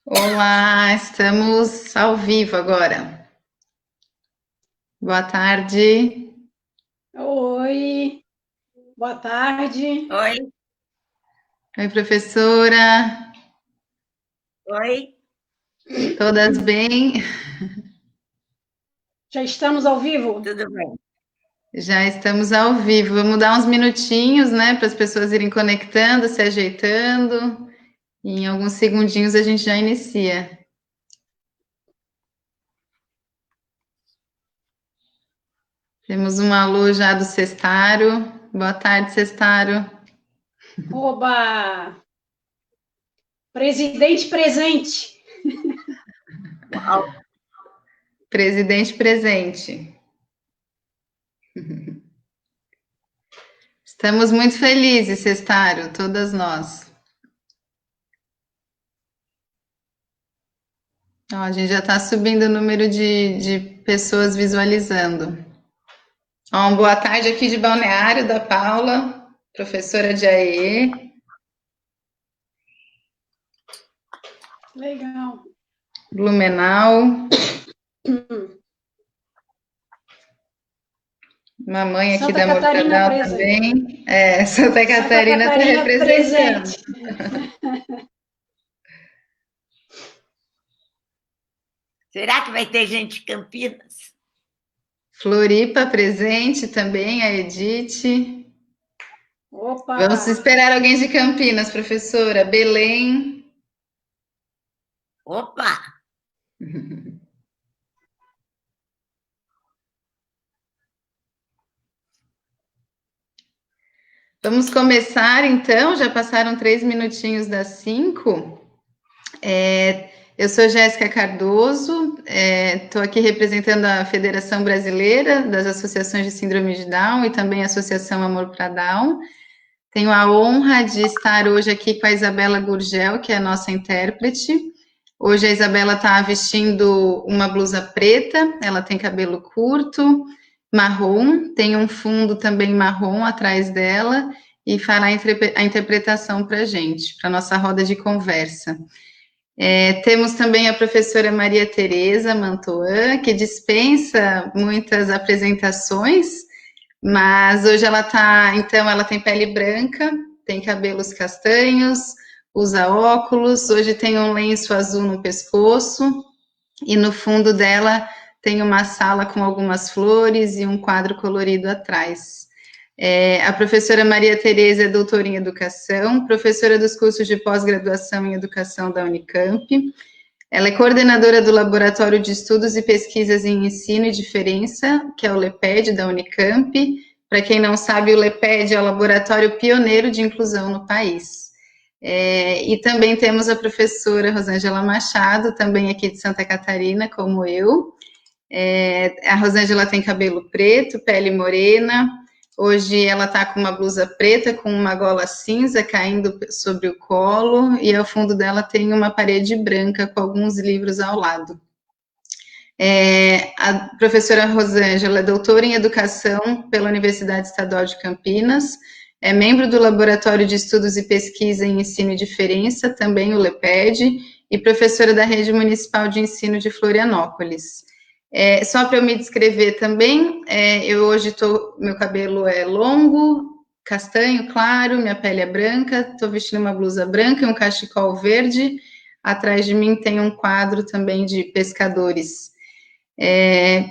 Olá, estamos ao vivo agora. Boa tarde. Oi, boa tarde. Oi, Oi, professora. oi, Todas bem? Já estamos ao vivo? tudo bem? Já estamos ao vivo. Vamos dar uns minutinhos, né, para as pessoas irem conectando, se ajeitando. E em alguns segundinhos a gente já inicia. Temos um alô já do Sestaro. Boa tarde, Sestaro. Oba! Presidente presente. Uau, Presidente presente. Estamos muito felizes, Sestaro, todas nós. Ó, a gente já está subindo o número de pessoas visualizando. Ó, uma boa tarde aqui de Balneário, da Paula, professora de AE. Legal. Blumenau. Mamãe aqui Santa da Catarina Mortadela presente. também. Santa Santa Catarina está Catarina representando. presente. será que vai ter gente de Campinas? Floripa presente também, a Edith. Opa! Vamos esperar alguém de Campinas, professora. Belém. Opa, Vamos começar então, já passaram 3 minutinhos das 5. Eu sou Jéssica Cardoso, estou aqui representando a Federação Brasileira das Associações de Síndrome de Down e também a Associação Amor para Down. Tenho a honra de estar hoje aqui com a Isabela Gurgel, que é a nossa intérprete. Hoje a Isabela está vestindo uma blusa preta, ela tem cabelo curto, marrom, tem um fundo também marrom atrás dela e fará a interpretação para a gente, para a nossa roda de conversa. Temos também a professora Maria Tereza Mantoan, que dispensa muitas apresentações, mas hoje ela tem pele branca, tem cabelos castanhos, usa óculos, hoje tem um lenço azul no pescoço e no fundo dela tem uma sala com algumas flores e um quadro colorido atrás. A professora Maria Tereza é doutora em educação, professora dos cursos de pós-graduação em educação da Unicamp. Ela é coordenadora do Laboratório de Estudos e Pesquisas em Ensino e Diferença, que é o LEPED da Unicamp. Para quem não sabe, o LEPED é o laboratório pioneiro de inclusão no país. E também temos a professora Rosângela Machado, também aqui de Santa Catarina, como eu. A Rosângela tem cabelo preto, pele morena. Hoje ela está com uma blusa preta com uma gola cinza caindo sobre o colo e ao fundo dela tem uma parede branca com alguns livros ao lado. A professora Rosângela é doutora em educação pela Universidade Estadual de Campinas, é membro do Laboratório de Estudos e Pesquisa em Ensino e Diferença, também o LEPED, e professora da Rede Municipal de Ensino de Florianópolis. Só para eu me descrever também, eu hoje meu cabelo é longo, castanho claro, minha pele é branca, estou vestindo uma blusa branca e um cachecol verde. Atrás de mim tem um quadro também de pescadores.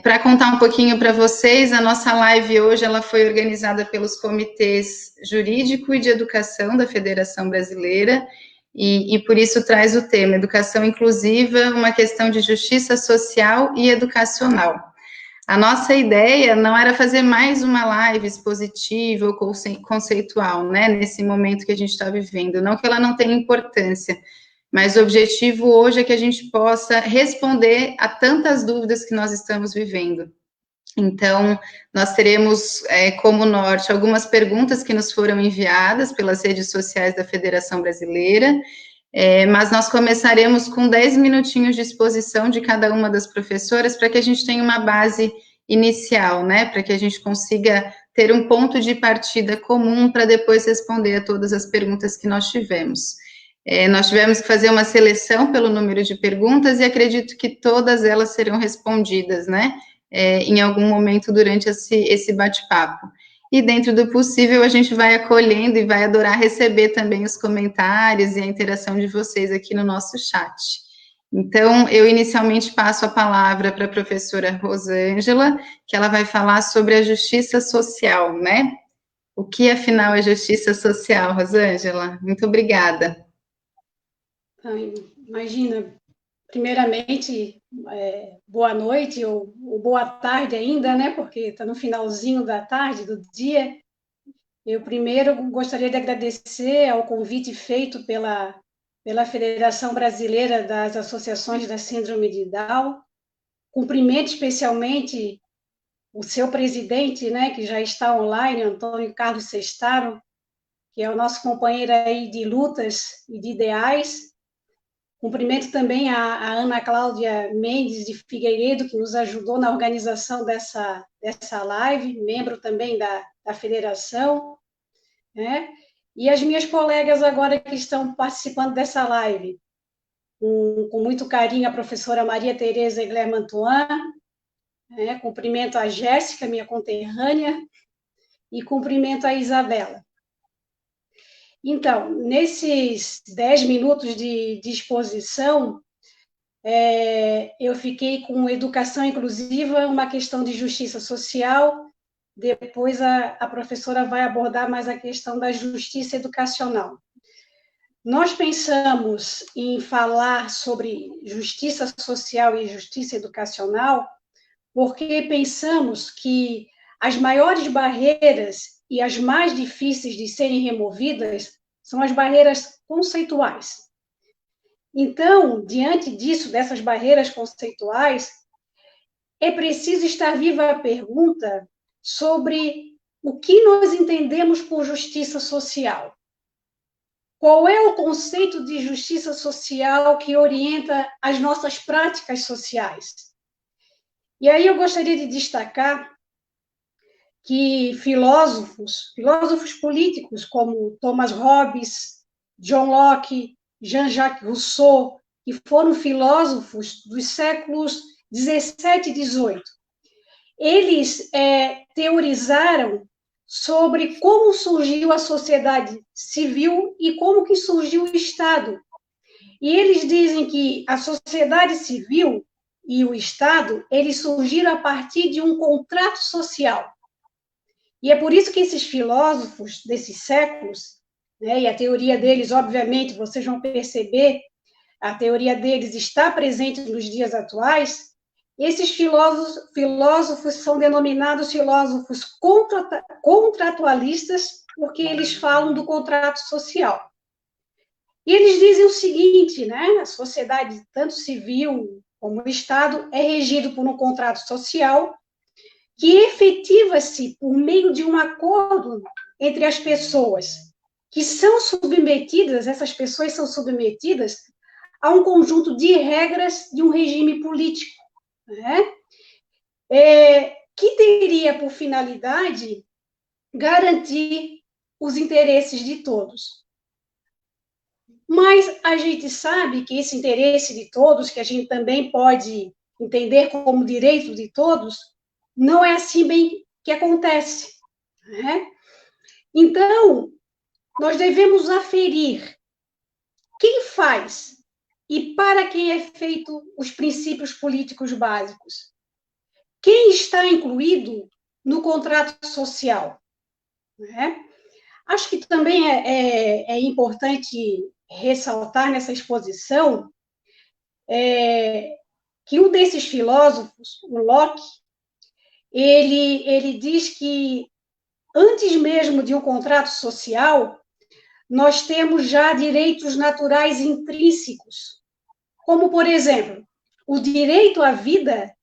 Para contar um pouquinho para vocês, a nossa live hoje ela foi organizada pelos comitês jurídico e de educação da Federação Brasileira e por isso traz o tema Educação Inclusiva, uma questão de justiça social e educacional. A nossa ideia não era fazer mais uma live expositiva ou conceitual, né, nesse momento que a gente está vivendo, não que ela não tenha importância, mas o objetivo hoje é que a gente possa responder a tantas dúvidas que nós estamos vivendo. Então, nós teremos como norte algumas perguntas que nos foram enviadas pelas redes sociais da Federação Brasileira, mas nós começaremos com 10 minutinhos de exposição de cada uma das professoras para que a gente tenha uma base inicial, né? Para que a gente consiga ter um ponto de partida comum para depois responder a todas as perguntas que nós tivemos. Nós tivemos que fazer uma seleção pelo número de perguntas e acredito que todas elas serão respondidas, né? Em algum momento durante esse bate-papo. E dentro do possível, a gente vai acolhendo e vai adorar receber também os comentários e a interação de vocês aqui no nosso chat. Então, eu inicialmente passo a palavra para a professora Rosângela, que ela vai falar sobre a justiça social, né? O que, afinal, é justiça social, Rosângela? Muito obrigada. Imagina, primeiramente, boa noite ou boa tarde ainda, né? Porque está no finalzinho da tarde, do dia. Eu primeiro gostaria de agradecer ao convite feito pela Federação Brasileira das Associações da Síndrome de Down. Cumprimento especialmente o seu presidente, né, que já está online, Antônio Carlos Sestaro, que é o nosso companheiro aí de lutas e de ideais. Cumprimento também a Ana Cláudia Mendes de Figueiredo, que nos ajudou na organização dessa live, membro também da federação, né? E as minhas colegas agora que estão participando dessa live, com muito carinho, a professora Maria Tereza Egler-Mantuan, né? Cumprimento a Jéssica, minha conterrânea, e cumprimento a Isabela. Então, nesses 10 minutos de exposição, eu fiquei com educação inclusiva, uma questão de justiça social, depois a professora vai abordar mais a questão da justiça educacional. Nós pensamos em falar sobre justiça social e justiça educacional porque pensamos que as maiores barreiras e as mais difíceis de serem removidas são as barreiras conceituais. Então, diante disso, dessas barreiras conceituais, é preciso estar viva a pergunta sobre o que nós entendemos por justiça social. Qual é o conceito de justiça social que orienta as nossas práticas sociais? E aí eu gostaria de destacar que filósofos políticos como Thomas Hobbes, John Locke, Jean-Jacques Rousseau, que foram filósofos dos séculos 17 e 18, eles teorizaram sobre como surgiu a sociedade civil e como que surgiu o Estado. E eles dizem que a sociedade civil e o Estado, eles surgiram a partir de um contrato social. E é por isso que esses filósofos desses séculos, né, e a teoria deles, obviamente, vocês vão perceber, a teoria deles está presente nos dias atuais, esses filósofos são denominados filósofos contratualistas, porque eles falam do contrato social. E eles dizem o seguinte, né, a sociedade, tanto civil como o Estado, é regido por um contrato social que efetiva-se por meio de um acordo entre as pessoas que são submetidas, essas pessoas são submetidas a um conjunto de regras de um regime político, né? Que teria por finalidade garantir os interesses de todos. Mas a gente sabe que esse interesse de todos, que a gente também pode entender como direito de todos, não é assim bem que acontece, né? Então, nós devemos aferir quem faz e para quem é feito os princípios políticos básicos. Quem está incluído no contrato social, né? Acho que também é importante ressaltar nessa exposição que um desses filósofos, o Locke, ele diz que antes mesmo de um contrato social, nós temos já direitos naturais intrínsecos, como, por exemplo, o direito à vida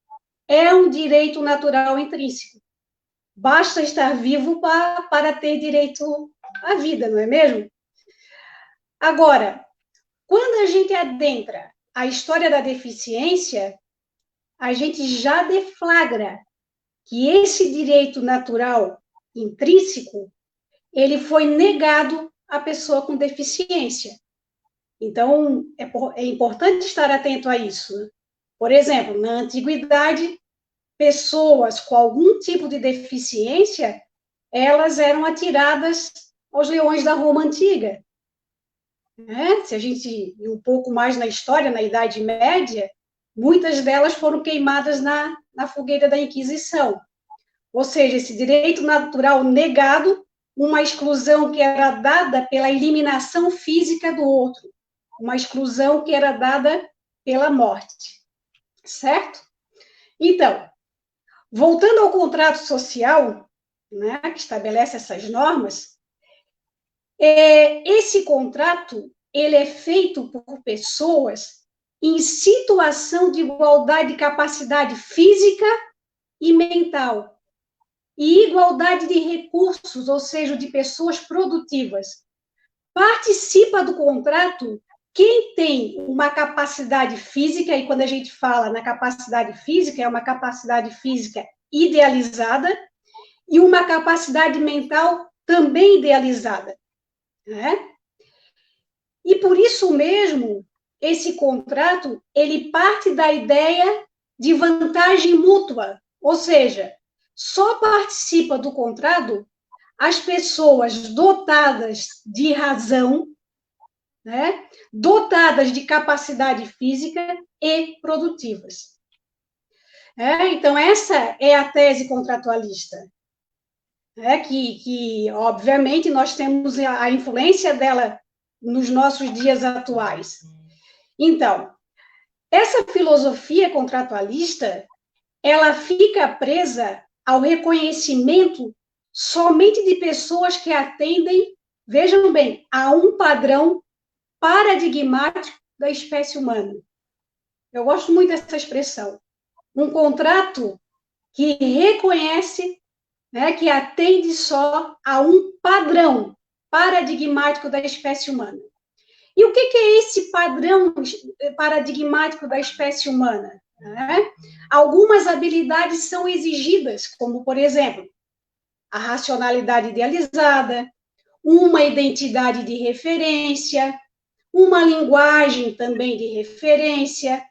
é um direito natural intrínseco. Basta estar vivo para ter direito à vida, não é mesmo? Agora, quando a gente adentra a história da deficiência, a gente já deflagra que esse direito natural intrínseco, ele foi negado à pessoa com deficiência. Então, é importante estar atento a isso. Por exemplo, na antiguidade, pessoas com algum tipo de deficiência, elas eram atiradas aos leões da Roma Antiga. Se a gente ir um pouco mais na história, na Idade Média, muitas delas foram queimadas na fogueira da Inquisição. Ou seja, esse direito natural negado, uma exclusão que era dada pela eliminação física do outro, uma exclusão que era dada pela morte, certo? Então, voltando ao contrato social, né, que estabelece essas normas, esse contrato ele é feito por pessoas em situação de igualdade de capacidade física e mental, e igualdade de recursos, ou seja, de pessoas produtivas. Participa do contrato quem tem uma capacidade física, e quando a gente fala na capacidade física, é uma capacidade física idealizada, e uma capacidade mental também idealizada, né? E por isso mesmo, esse contrato, ele parte da ideia de vantagem mútua, ou seja, só participa do contrato as pessoas dotadas de razão, né, dotadas de capacidade física e produtivas. Então, essa é a tese contratualista, que, obviamente, nós temos a influência dela nos nossos dias atuais. Então, essa filosofia contratualista, ela fica presa ao reconhecimento somente de pessoas que atendem, vejam bem, a um padrão paradigmático da espécie humana. Eu gosto muito dessa expressão. Um contrato que reconhece, né, que atende só a um padrão paradigmático da espécie humana. E o que é esse padrão paradigmático da espécie humana? Algumas habilidades são exigidas, como, por exemplo, a racionalidade idealizada, uma identidade de referência, uma linguagem também de referência,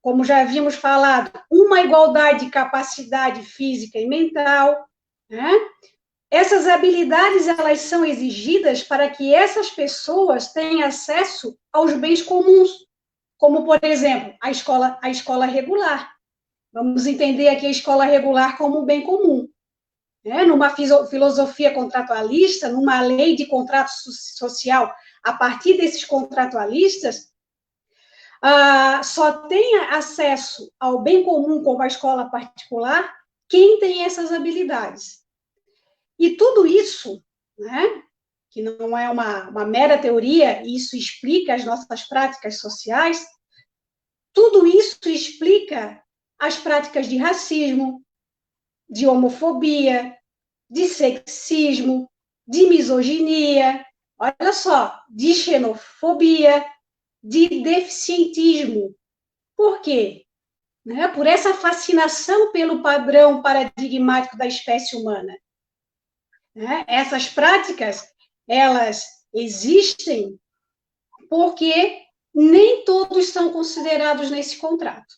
como já havíamos falado, uma igualdade de capacidade física e mental, né? Essas habilidades, elas são exigidas para que essas pessoas tenham acesso aos bens comuns, como, por exemplo, a escola regular. Vamos entender aqui a escola regular como um bem comum. Numa filosofia contratualista, numa lei de contrato social, a partir desses contratualistas, só tem acesso ao bem comum como a escola particular quem tem essas habilidades. E tudo isso, né, que não é uma mera teoria, isso explica as nossas práticas sociais, tudo isso explica as práticas de racismo, de homofobia, de sexismo, de misoginia, olha só, de xenofobia, de deficientismo. Por quê? Por essa fascinação pelo padrão paradigmático da espécie humana. Essas práticas, elas existem porque nem todos são considerados nesse contrato.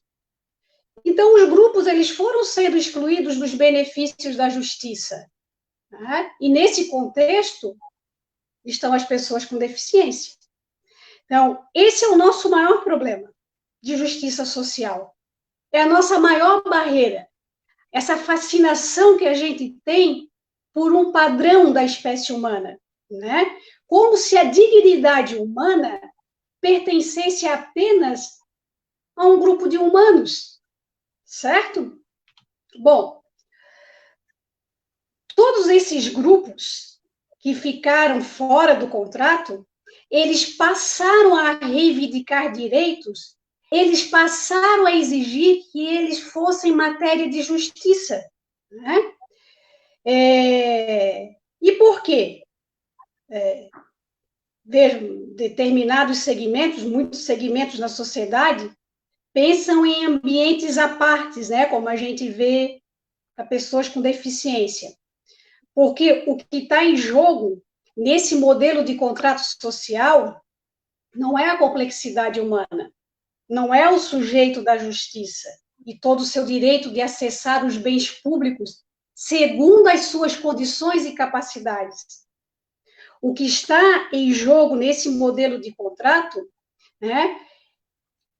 Então, os grupos, eles foram sendo excluídos dos benefícios da justiça. E, nesse contexto, estão as pessoas com deficiência. Então, esse é o nosso maior problema de justiça social. É a nossa maior barreira. Essa fascinação que a gente tem por um padrão da espécie humana, né? Como se a dignidade humana pertencesse apenas a um grupo de humanos, certo? Bom, todos esses grupos que ficaram fora do contrato, eles passaram a reivindicar direitos, eles passaram a exigir que eles fossem matéria de justiça, né? E por quê? Vejam, determinados segmentos, muitos segmentos na sociedade, pensam em ambientes à parte, né? Como a gente vê para pessoas com deficiência. Porque o que está em jogo nesse modelo de contrato social não é a complexidade humana, não é o sujeito da justiça e todo o seu direito de acessar os bens públicos segundo as suas condições e capacidades. O que está em jogo nesse modelo de contrato, né,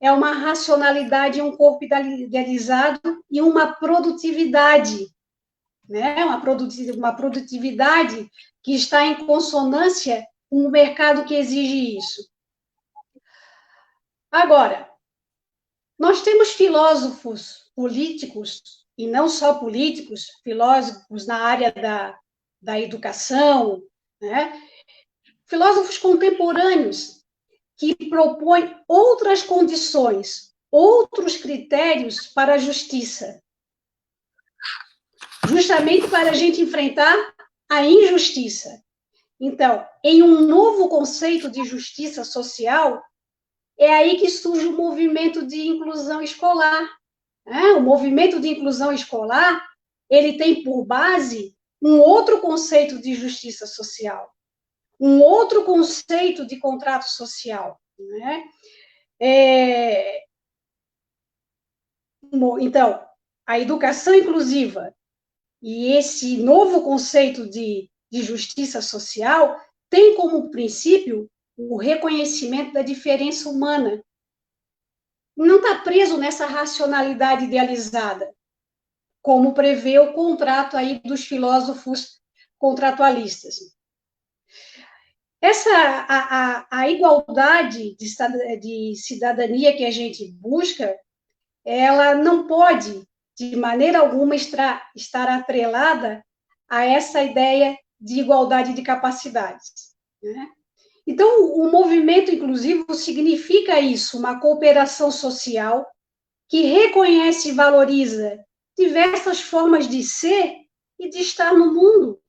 é uma racionalidade, um corpo idealizado e uma produtividade, né, uma produtividade que está em consonância com o mercado que exige isso. Agora, nós temos filósofos políticos, e não só políticos, filósofos na área da educação, né? Filósofos contemporâneos que propõem outras condições, outros critérios para a justiça, justamente para a gente enfrentar a injustiça. Então, em um novo conceito de justiça social, é aí que surge o movimento de inclusão escolar. O movimento de inclusão escolar, ele tem por base um outro conceito de justiça social, um outro conceito de contrato social, né? Então, a educação inclusiva e esse novo conceito de justiça social tem como princípio o reconhecimento da diferença humana. Não está preso nessa racionalidade idealizada, como prevê o contrato aí dos filósofos contratualistas. A igualdade de cidadania que a gente busca, ela não pode, de maneira alguma, estar atrelada a essa ideia de igualdade de capacidades, né? Então, o movimento inclusivo significa isso, uma cooperação social que reconhece e valoriza diversas formas de ser e de estar no mundo,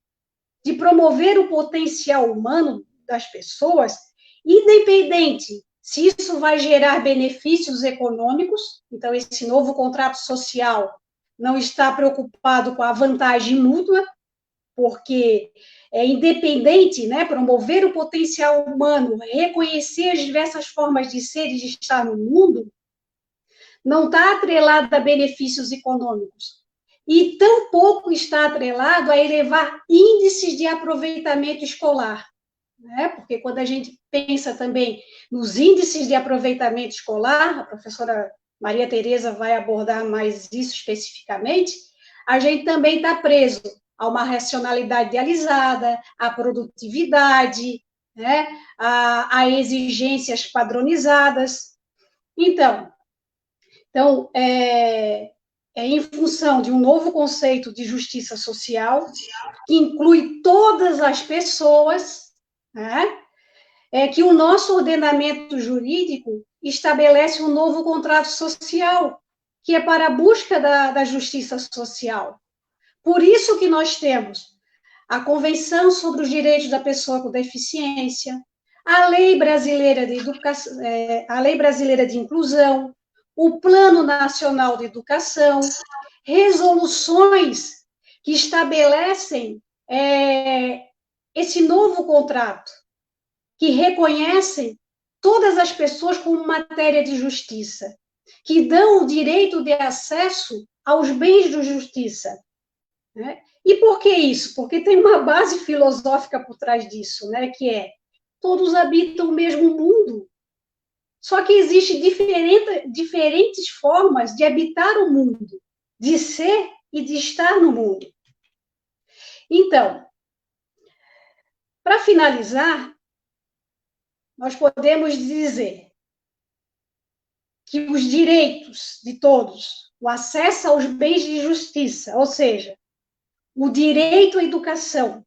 de promover o potencial humano das pessoas, independente se isso vai gerar benefícios econômicos. Então, esse novo contrato social não está preocupado com a vantagem mútua, porque é independente, né, promover o potencial humano, reconhecer as diversas formas de ser e de estar no mundo, não está atrelado a benefícios econômicos. E tampouco está atrelado a elevar índices de aproveitamento escolar, né? Porque quando a gente pensa também nos índices de aproveitamento escolar, a professora Maria Tereza vai abordar mais isso especificamente, a gente também está preso a uma racionalidade idealizada, à produtividade, né? a exigências padronizadas. Então, é em função de um novo conceito de justiça social, que inclui todas as pessoas, né, que o nosso ordenamento jurídico estabelece um novo contrato social, que é para a busca da justiça social. Por isso que nós temos a Convenção sobre os Direitos da Pessoa com Deficiência, a Lei Brasileira de Educação, a Lei Brasileira de Inclusão, o Plano Nacional de Educação, resoluções que estabelecem esse novo contrato, que reconhecem todas as pessoas como matéria de justiça, que dão o direito de acesso aos bens de justiça, né? E por que isso? Porque tem uma base filosófica por trás disso, né? Que é, todos habitam o mesmo mundo, só que existem diferentes formas de habitar o mundo, de ser e de estar no mundo. Então, para finalizar, nós podemos dizer que os direitos de todos, o acesso aos bens de justiça, ou seja, o direito à educação,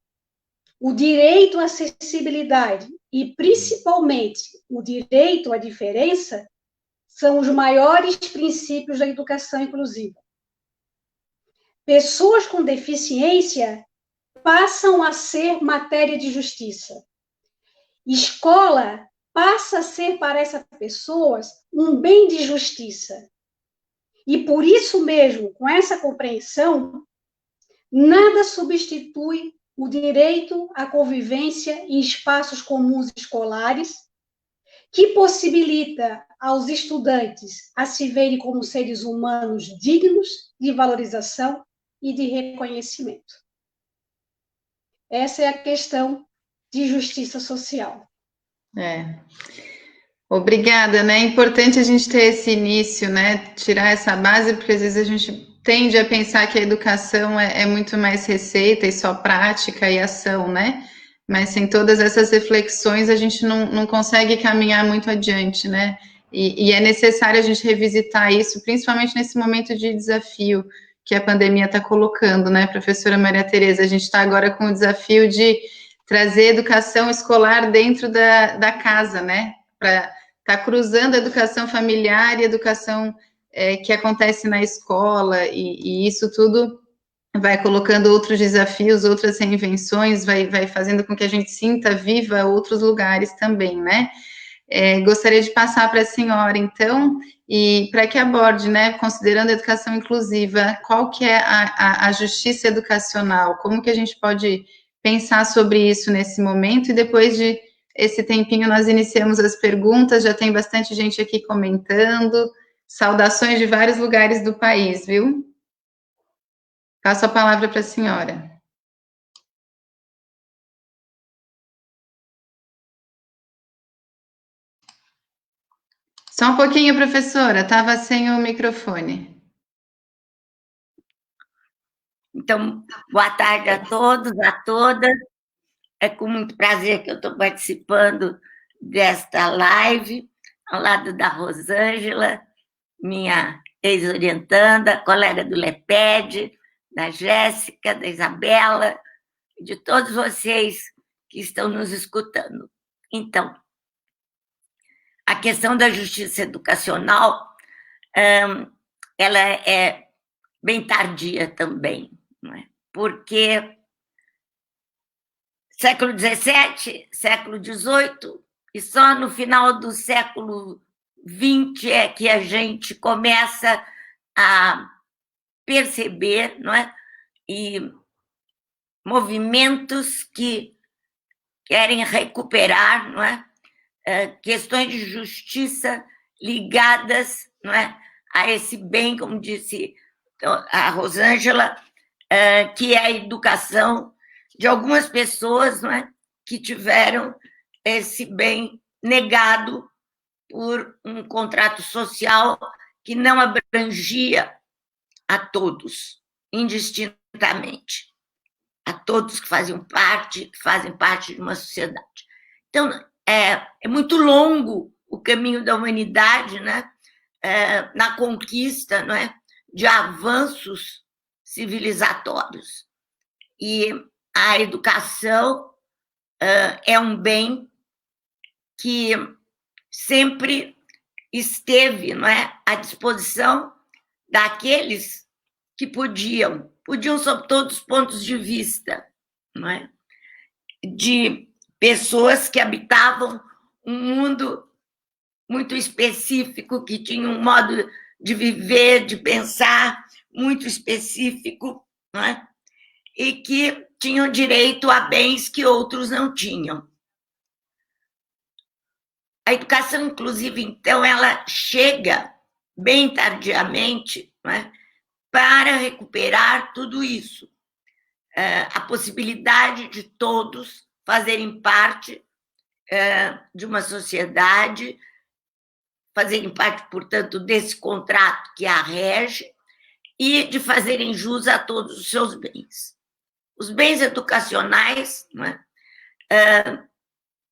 o direito à acessibilidade e, principalmente, o direito à diferença, são os maiores princípios da educação inclusiva. Pessoas com deficiência passam a ser matéria de justiça. Escola passa a ser para essas pessoas um bem de justiça. E por isso mesmo, com essa compreensão, nada substitui o direito à convivência em espaços comuns escolares, que possibilita aos estudantes a se verem como seres humanos dignos de valorização e de reconhecimento. Essa é a questão de justiça social. Obrigada, né? É importante a gente ter esse início, né? Tirar essa base, porque às vezes a gente tende a pensar que a educação é muito mais receita e só prática e ação, né? Mas sem todas essas reflexões a gente não consegue caminhar muito adiante, né? E é necessário a gente revisitar isso, principalmente nesse momento de desafio que a pandemia está colocando, né, professora Maria Tereza? A gente está agora com o desafio de trazer educação escolar dentro da casa, né? Para estar cruzando a educação familiar e a educação que acontece na escola, e isso tudo vai colocando outros desafios, outras reinvenções, vai fazendo com que a gente sinta viva outros lugares também, né? Gostaria de passar para a senhora, então, e para que aborde, né, considerando a educação inclusiva, qual que é a justiça educacional, como que a gente pode pensar sobre isso nesse momento, e depois de esse tempinho nós iniciamos as perguntas, já tem bastante gente aqui comentando, saudações de vários lugares do país, viu? Passo a palavra para a senhora. Só um pouquinho, professora, estava sem o microfone. Então, boa tarde a todos, a todas. É com muito prazer que eu estou participando desta live, ao lado da Rosângela, minha ex-orientanda, colega do LEPED, da Jéssica, da Isabela, e de todos vocês que estão nos escutando. Então, a questão da justiça educacional, ela é bem tardia também, não é? Porque século XVII, século XVIII, e só no final do século XX é que a gente começa a perceber, não é? E movimentos que querem recuperar, não é? Questões de justiça ligadas, não é? A esse bem, como disse a Rosângela, que é a educação de algumas pessoas, não é? Que tiveram esse bem negado por um contrato social que não abrangia a todos, indistintamente, a todos que fazem parte de uma sociedade. Então, é muito longo o caminho da humanidade, né? Na conquista, não é? De avanços civilizatórios. E a educação é um bem que sempre esteve, não é, à disposição daqueles que podiam sob todos os pontos de vista, não é? De pessoas que habitavam um mundo muito específico, que tinha um modo de viver, de pensar muito específico, não é? E que tinham direito a bens que outros não tinham. A educação inclusiva, então, ela chega bem tardiamente, não é? Para recuperar tudo isso. A possibilidade de todos fazerem parte de uma sociedade, fazerem parte, portanto, desse contrato que a rege, e de fazerem jus a todos os seus bens. Os bens educacionais, não é?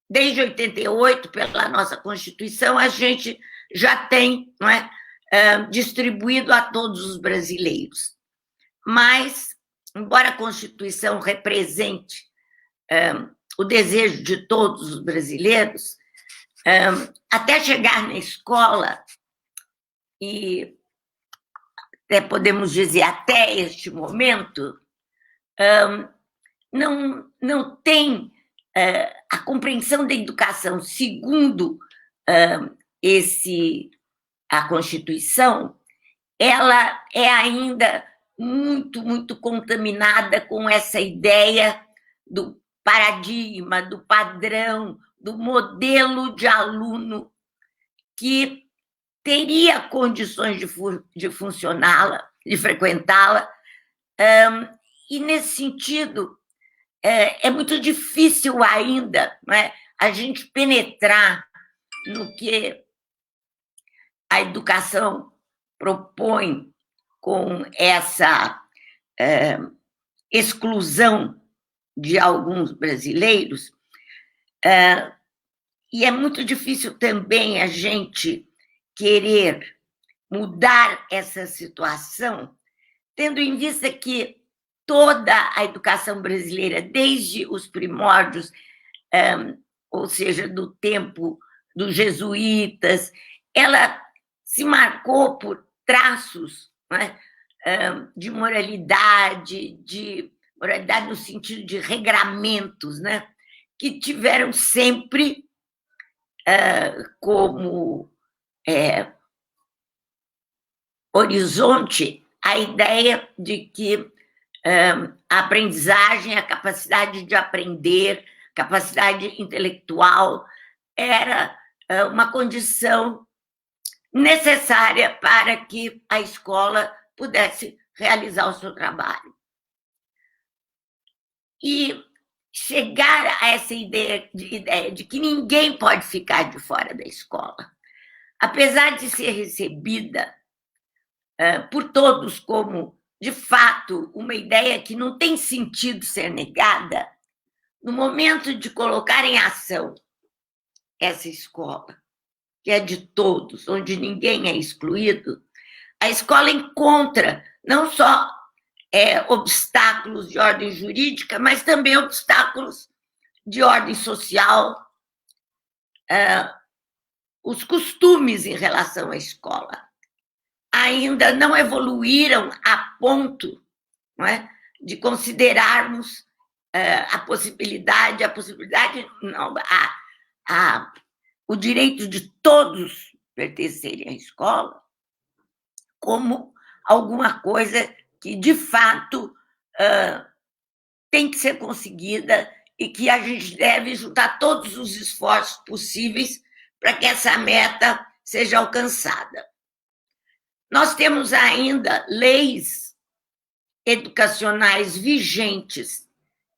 Desde 88, pela nossa Constituição, a gente já tem, não é, distribuído a todos os brasileiros. Mas, embora a Constituição represente o desejo de todos os brasileiros, até chegar na escola, e até podemos dizer até este momento, não tem a compreensão da educação segundo a Constituição, ela é ainda muito, muito contaminada com essa ideia do paradigma, do padrão, do modelo de aluno que teria condições de funcioná-la, de frequentá-la, e, nesse sentido, é muito difícil ainda, não é, a gente penetrar no que a educação propõe com essa exclusão de alguns brasileiros, e é muito difícil também a gente querer mudar essa situação, tendo em vista que toda a educação brasileira, desde os primórdios, ou seja, do tempo dos jesuítas, ela se marcou por traços, né, de moralidade no sentido de regramentos, né, que tiveram sempre como horizonte a ideia de que a aprendizagem, a capacidade de aprender, capacidade intelectual, era uma condição necessária para que a escola pudesse realizar o seu trabalho. E chegar a essa ideia de que ninguém pode ficar de fora da escola, apesar de ser recebida por todos como, de fato, uma ideia que não tem sentido ser negada, no momento de colocar em ação essa escola, que é de todos, onde ninguém é excluído, a escola encontra não só obstáculos de ordem jurídica, mas também obstáculos de ordem social, os costumes em relação à escola ainda não evoluíram a ponto, não é, de considerarmos o direito de todos pertencerem à escola como alguma coisa que, de fato, tem que ser conseguida e que a gente deve juntar todos os esforços possíveis para que essa meta seja alcançada. Nós temos ainda leis educacionais vigentes,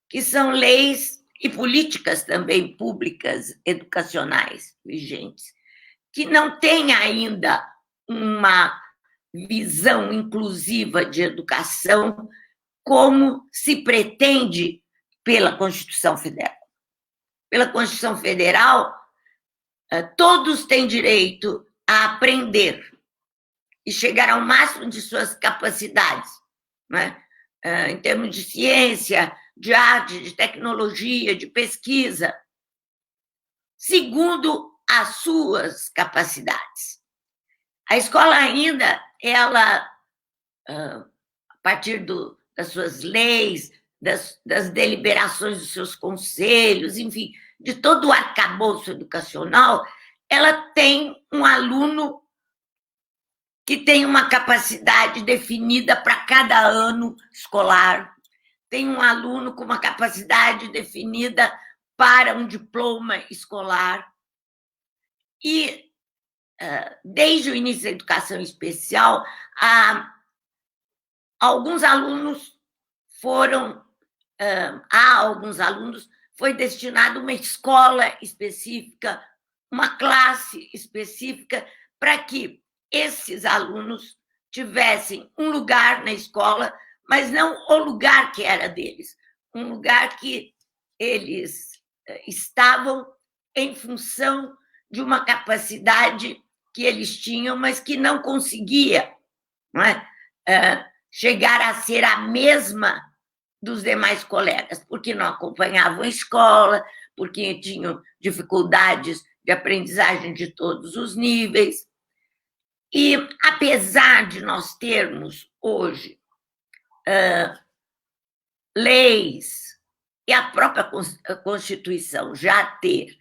que são leis e políticas também públicas educacionais vigentes, que não têm ainda uma visão inclusiva de educação como se pretende pela Constituição Federal. Pela Constituição Federal, todos têm direito a aprender e chegar ao máximo de suas capacidades, né? Em termos de ciência, de arte, de tecnologia, de pesquisa, segundo as suas capacidades. A escola ainda, ela, a partir das suas leis, das deliberações dos seus conselhos, enfim, de todo o arcabouço educacional, ela tem um aluno que tem uma capacidade definida para cada ano escolar, tem um aluno com uma capacidade definida para um diploma escolar. E, desde o início da educação especial, alguns alunos foi destinado uma escola específica, uma classe específica, para que esses alunos tivessem um lugar na escola, mas não o lugar que era deles, um lugar que eles estavam em função de uma capacidade que eles tinham, mas que não conseguia, não é? Chegar a ser a mesma dos demais colegas, porque não acompanhavam a escola, porque tinham dificuldades de aprendizagem de todos os níveis. E, apesar de nós termos hoje leis e a própria Constituição já ter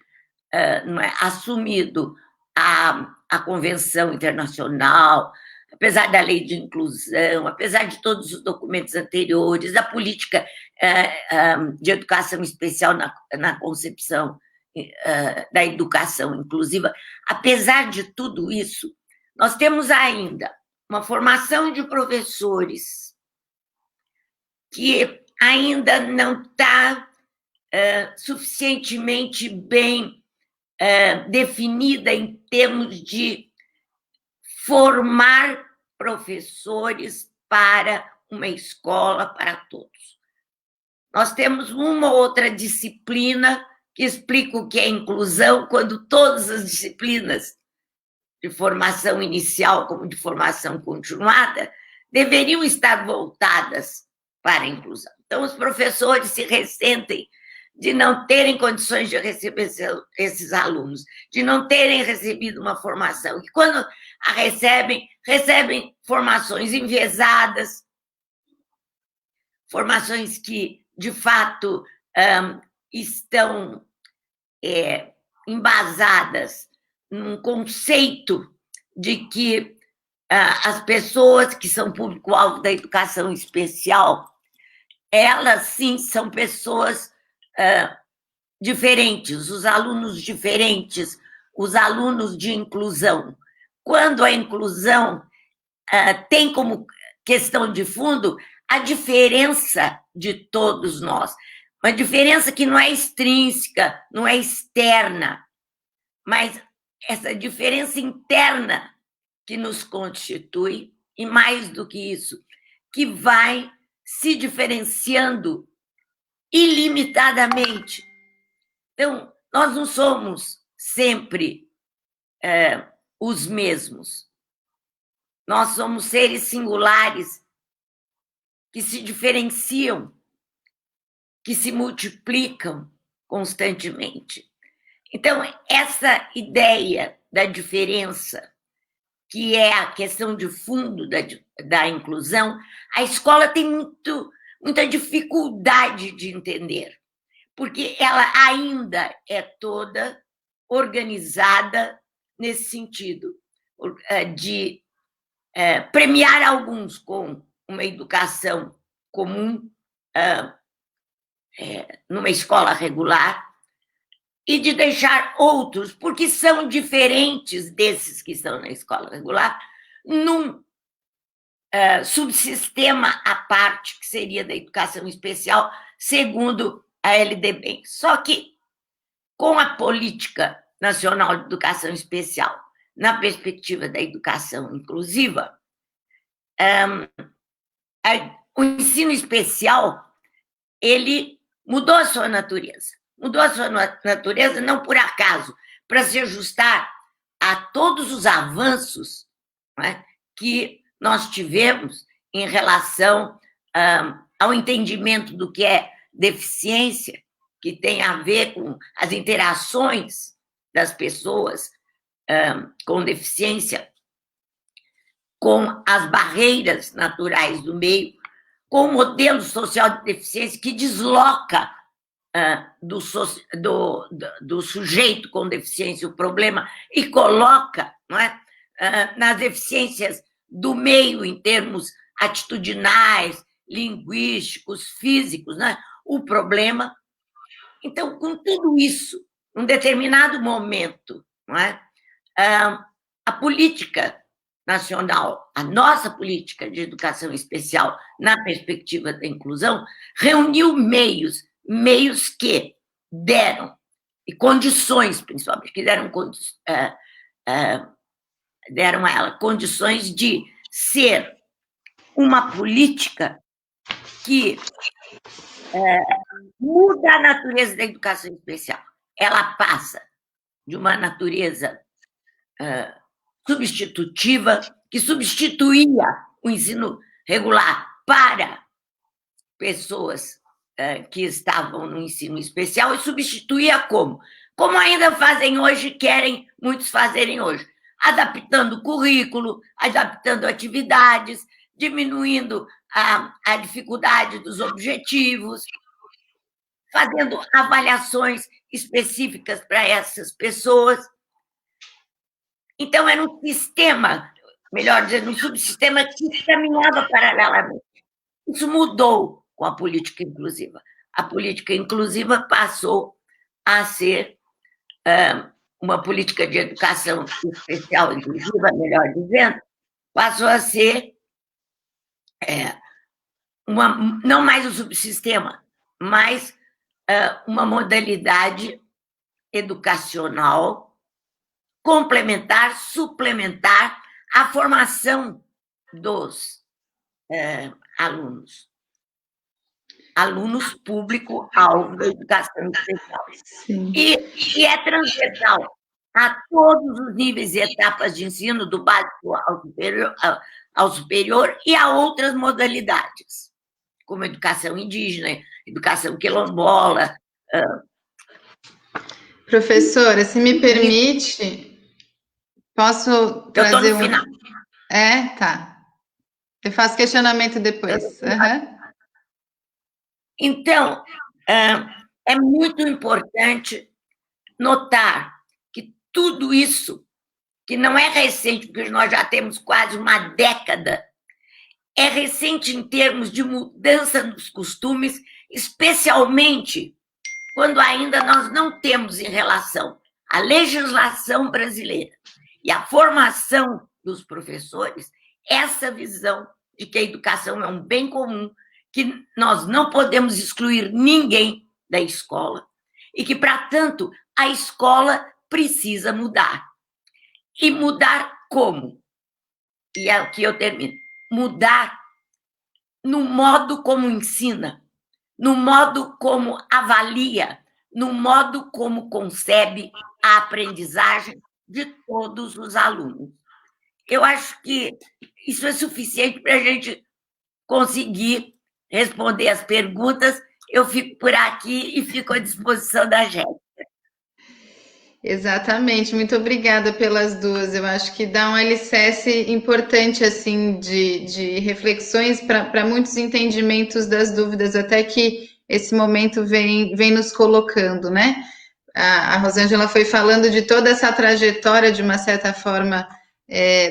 assumido a Convenção Internacional, apesar da lei de inclusão, apesar de todos os documentos anteriores, da política de educação especial na concepção da educação inclusiva, apesar de tudo isso, nós temos ainda uma formação de professores que ainda não está suficientemente bem definida em termos de formar professores para uma escola para todos. Nós temos uma ou outra disciplina que explica o que é inclusão, quando todas as disciplinas de formação inicial como de formação continuada deveriam estar voltadas para a inclusão. Então, os professores se ressentem de não terem condições de receber esses alunos, de não terem recebido uma formação. E quando a recebem formações enviesadas, formações que, de fato, estão embasadas num conceito de que as pessoas que são público-alvo da educação especial, elas, sim, são pessoas diferentes, os alunos diferentes, os alunos de inclusão. Quando a inclusão tem como questão de fundo a diferença de todos nós, uma diferença que não é extrínseca, não é externa, mas essa diferença interna que nos constitui, e mais do que isso, que vai se diferenciando ilimitadamente. Então, nós não somos sempre os mesmos. Nós somos seres singulares que se diferenciam, que se multiplicam constantemente. Então, essa ideia da diferença, que é a questão de fundo da inclusão, a escola tem muita dificuldade de entender, porque ela ainda é toda organizada nesse sentido, de premiar alguns com uma educação comum, numa escola regular, e de deixar outros, porque são diferentes desses que estão na escola regular, num subsistema à parte, que seria da educação especial, segundo a LDB. Só que, com a política nacional de educação especial, na perspectiva da educação inclusiva, o ensino especial, ele mudou a sua natureza. Mudou a sua natureza não por acaso, para se ajustar a todos os avanços, né, que nós tivemos em relação ao entendimento do que é deficiência, que tem a ver com as interações das pessoas com deficiência, com as barreiras naturais do meio, com o modelo social de deficiência que desloca do sujeito com deficiência o problema e coloca, não é, nas deficiências do meio em termos atitudinais, linguísticos, físicos, né, o problema. Então, com tudo isso, num determinado momento, não é, a política nacional, a nossa política de educação especial na perspectiva da inclusão, reuniu meios que deram, e condições, principalmente, que deram a ela condições de ser uma política que muda a natureza da educação especial. Ela passa de uma natureza substitutiva, que substituía o ensino regular para pessoas que estavam no ensino especial, e substituía como? Como ainda fazem hoje, querem muitos fazerem hoje, adaptando o currículo, adaptando atividades, diminuindo a dificuldade dos objetivos, fazendo avaliações específicas para essas pessoas. Então, era um sistema, melhor dizendo, um subsistema que caminhava paralelamente. Isso mudou com a política inclusiva. A política inclusiva passou a ser uma política de educação especial inclusiva, melhor dizendo, passou a ser não mais um subsistema, mas uma modalidade educacional complementar, suplementar à formação dos alunos público-alvo da educação especial. E é transversal a todos os níveis e etapas de ensino, do básico ao superior e a outras modalidades, como educação indígena, educação quilombola. Professora, se me permite, posso trazer Eu estou no final. Tá. Eu faço questionamento depois. Então, é muito importante notar que tudo isso, que não é recente, porque nós já temos quase uma década, é recente em termos de mudança nos costumes, especialmente quando ainda nós não temos em relação à legislação brasileira e à formação dos professores essa visão de que a educação é um bem comum, que nós não podemos excluir ninguém da escola e que, para tanto, a escola precisa mudar. E mudar como? E é aqui eu termino. Mudar no modo como ensina, no modo como avalia, no modo como concebe a aprendizagem de todos os alunos. Eu acho que isso é suficiente para a gente conseguir responder as perguntas. Eu fico por aqui e fico à disposição da Jéssica. Exatamente, muito obrigada pelas duas. Eu acho que dá um alicerce importante assim de reflexões para muitos entendimentos das dúvidas, até que esse momento vem nos colocando, né? A Rosângela foi falando de toda essa trajetória, de uma certa forma,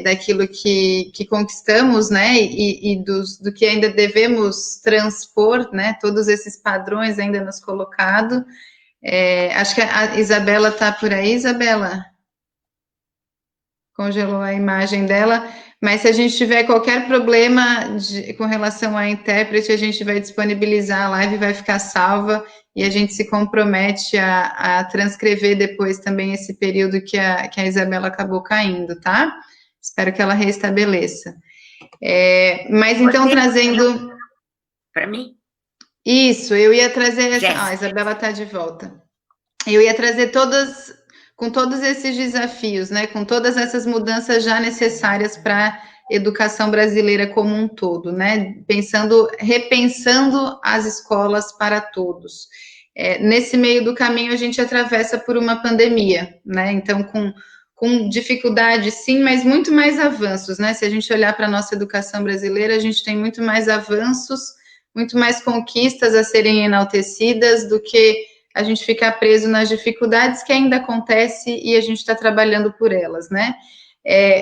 daquilo que conquistamos, né? E do que ainda devemos transpor, né? Todos esses padrões ainda nos colocados. Acho que a Isabela está por aí, Isabela. Congelou a imagem dela, mas se a gente tiver qualquer problema com relação à intérprete, a gente vai disponibilizar a live, vai ficar salva e a gente se compromete a transcrever depois também esse período que a Isabela acabou caindo, tá? Espero que ela restabeleça. Mas então, trazendo... Para mim? Isso, eu ia trazer a Isabela está de volta. Eu ia trazer com todos esses desafios, né? Com todas essas mudanças já necessárias para a educação brasileira como um todo, né? Repensando as escolas para todos. Nesse meio do caminho, a gente atravessa por uma pandemia, né? Então, com dificuldade, sim, mas muito mais avanços, né? Se a gente olhar para a nossa educação brasileira, a gente tem muito mais avanços, muito mais conquistas a serem enaltecidas do que a gente ficar preso nas dificuldades que ainda acontece e a gente está trabalhando por elas, né?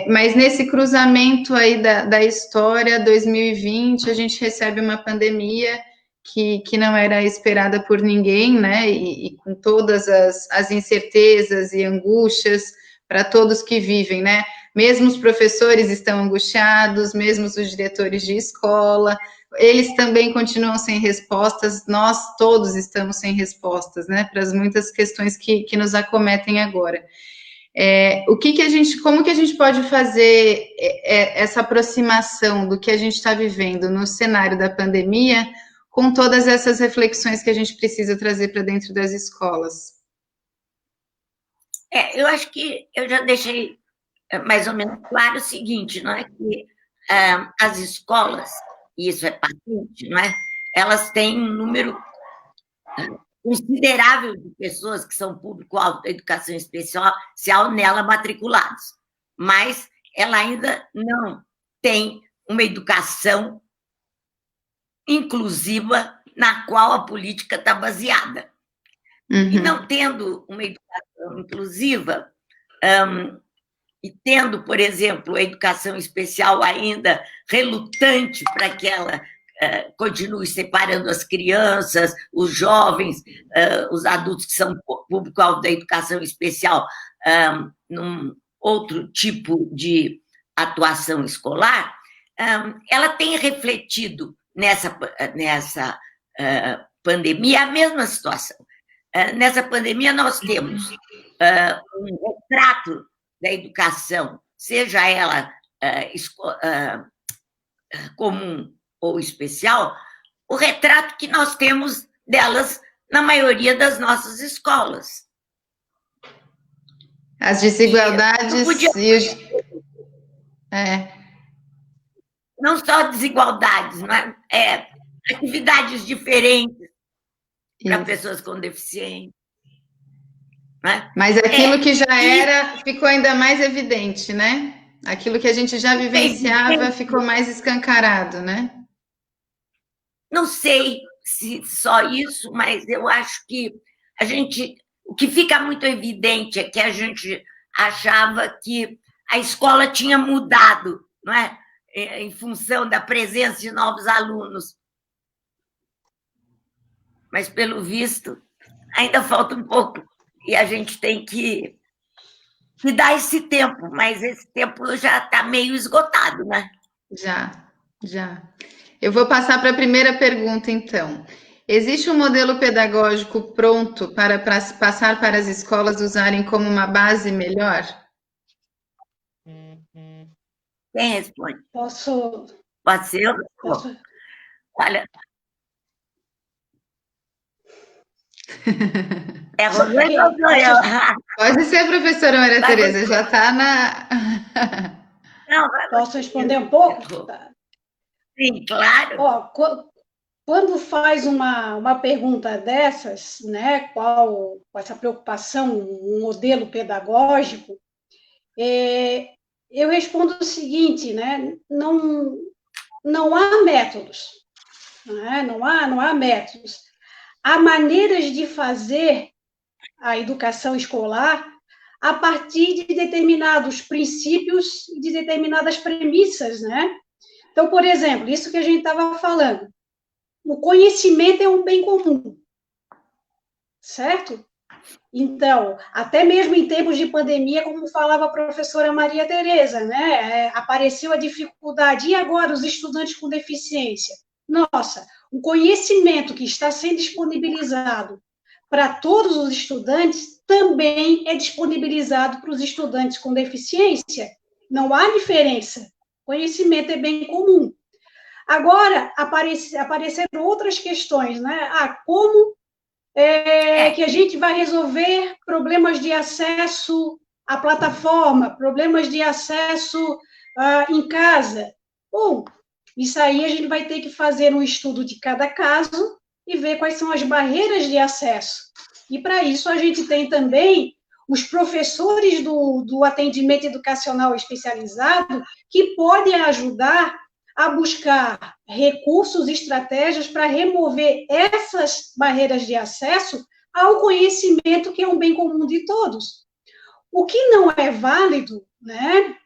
Mas nesse cruzamento aí da história, 2020, a gente recebe uma pandemia que não era esperada por ninguém, né? E com todas as incertezas e angústias para todos que vivem, né? Mesmo os professores estão angustiados, mesmo os diretores de escola, eles também continuam sem respostas, nós todos estamos sem respostas, né, para as muitas questões que nos acometem agora. Como que a gente pode fazer essa aproximação do que a gente está vivendo no cenário da pandemia com todas essas reflexões que a gente precisa trazer para dentro das escolas? Eu acho que eu já deixei mais ou menos claro o seguinte, não é que as escolas, e isso é patente, não é? Elas têm um número considerável de pessoas que são público-alvo da educação especial nela matriculados, mas ela ainda não tem uma educação inclusiva na qual a política está baseada. Uhum. E não tendo uma educação inclusiva, e tendo, por exemplo, a educação especial ainda relutante para que ela continue separando as crianças, os jovens, os adultos que são público-alvo da educação especial, num outro tipo de atuação escolar, ela tem refletido nessa pandemia a mesma situação. Nessa pandemia, nós temos um retrato da educação, seja ela comum ou especial, o retrato que nós temos delas na maioria das nossas escolas. As desigualdades não só desigualdades, mas atividades diferentes para pessoas com deficiência. Né? Mas aquilo que já era ficou ainda mais evidente, né? Aquilo que a gente já vivenciava ficou mais escancarado, né? Não sei se só isso, mas eu acho que o que fica muito evidente é que a gente achava que a escola tinha mudado, não é? Em função da presença de novos alunos. Mas, pelo visto, ainda falta um pouco. E a gente tem que dar esse tempo, mas esse tempo já está meio esgotado, né? Já. Eu vou passar para a primeira pergunta, então. Existe um modelo pedagógico pronto para passar para as escolas usarem como uma base melhor? Quem responde? Posso? Pode ser eu? Posso? Olha... Rosane ou sou eu? Pode ser, professora Maria Tereza, já está na... Não, posso responder um pouco? Sim, claro. Quando faz uma pergunta dessas, né, qual essa preocupação, um modelo pedagógico, eu respondo o seguinte, né, não há métodos, né, não há métodos. Há maneiras de fazer a educação escolar a partir de determinados princípios e de determinadas premissas, né? Então, por exemplo, isso que a gente estava falando, o conhecimento é um bem comum, certo? Então, até mesmo em tempos de pandemia, como falava a professora Maria Tereza, né? Apareceu a dificuldade, e agora os estudantes com deficiência? Nossa, o conhecimento que está sendo disponibilizado para todos os estudantes também é disponibilizado para os estudantes com deficiência. Não há diferença. Conhecimento é bem comum. Agora, apareceram outras questões, né? Como que a gente vai resolver problemas de acesso à plataforma, problemas de acesso em casa? Bom, isso aí a gente vai ter que fazer um estudo de cada caso e ver quais são as barreiras de acesso. E, para isso, a gente tem também os professores do atendimento educacional especializado que podem ajudar a buscar recursos e estratégias para remover essas barreiras de acesso ao conhecimento que é um bem comum de todos. O que não é válido, né,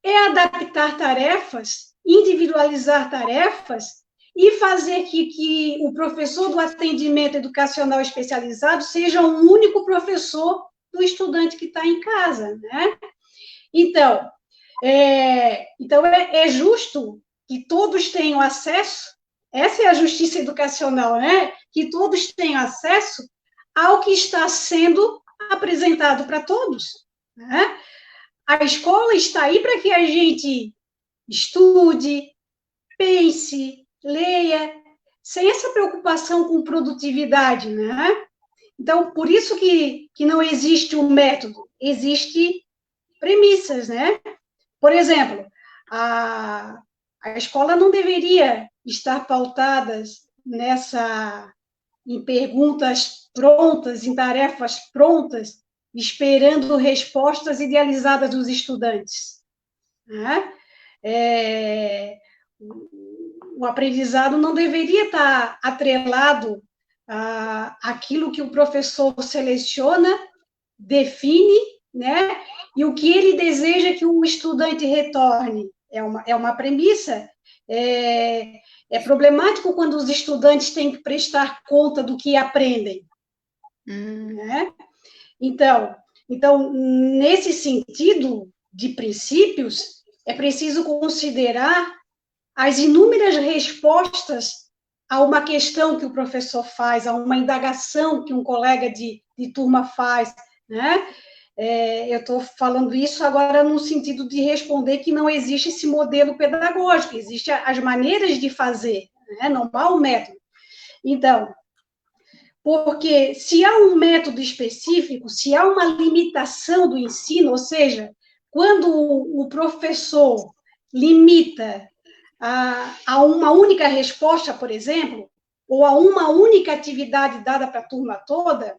é adaptar tarefas, individualizar tarefas e fazer que o professor do atendimento educacional especializado seja o único professor do estudante que está em casa, né? Então, é justo que todos tenham acesso, essa é a justiça educacional, né? Que todos tenham acesso ao que está sendo apresentado para todos, né? A escola está aí para que a gente estude, pense, leia, sem essa preocupação com produtividade, né? Então, por isso que não existe um método, existe premissas, né? Por exemplo, a escola não deveria estar pautada em perguntas prontas, em tarefas prontas, esperando respostas idealizadas dos estudantes, né? O aprendizado não deveria estar atrelado àquilo que o professor seleciona, define, né? E o que ele deseja que o estudante retorne. é uma premissa. É problemático quando os estudantes têm que prestar conta do que aprendem. Né? Então, nesse sentido de princípios, é preciso considerar as inúmeras respostas a uma questão que o professor faz, a uma indagação que um colega de turma faz, né? Eu estou falando isso agora no sentido de responder que não existe esse modelo pedagógico, existem as maneiras de fazer, né? Não há um método. Então, porque se há um método específico, se há uma limitação do ensino, ou seja, quando o professor limita a uma única resposta, por exemplo, ou a uma única atividade dada para a turma toda,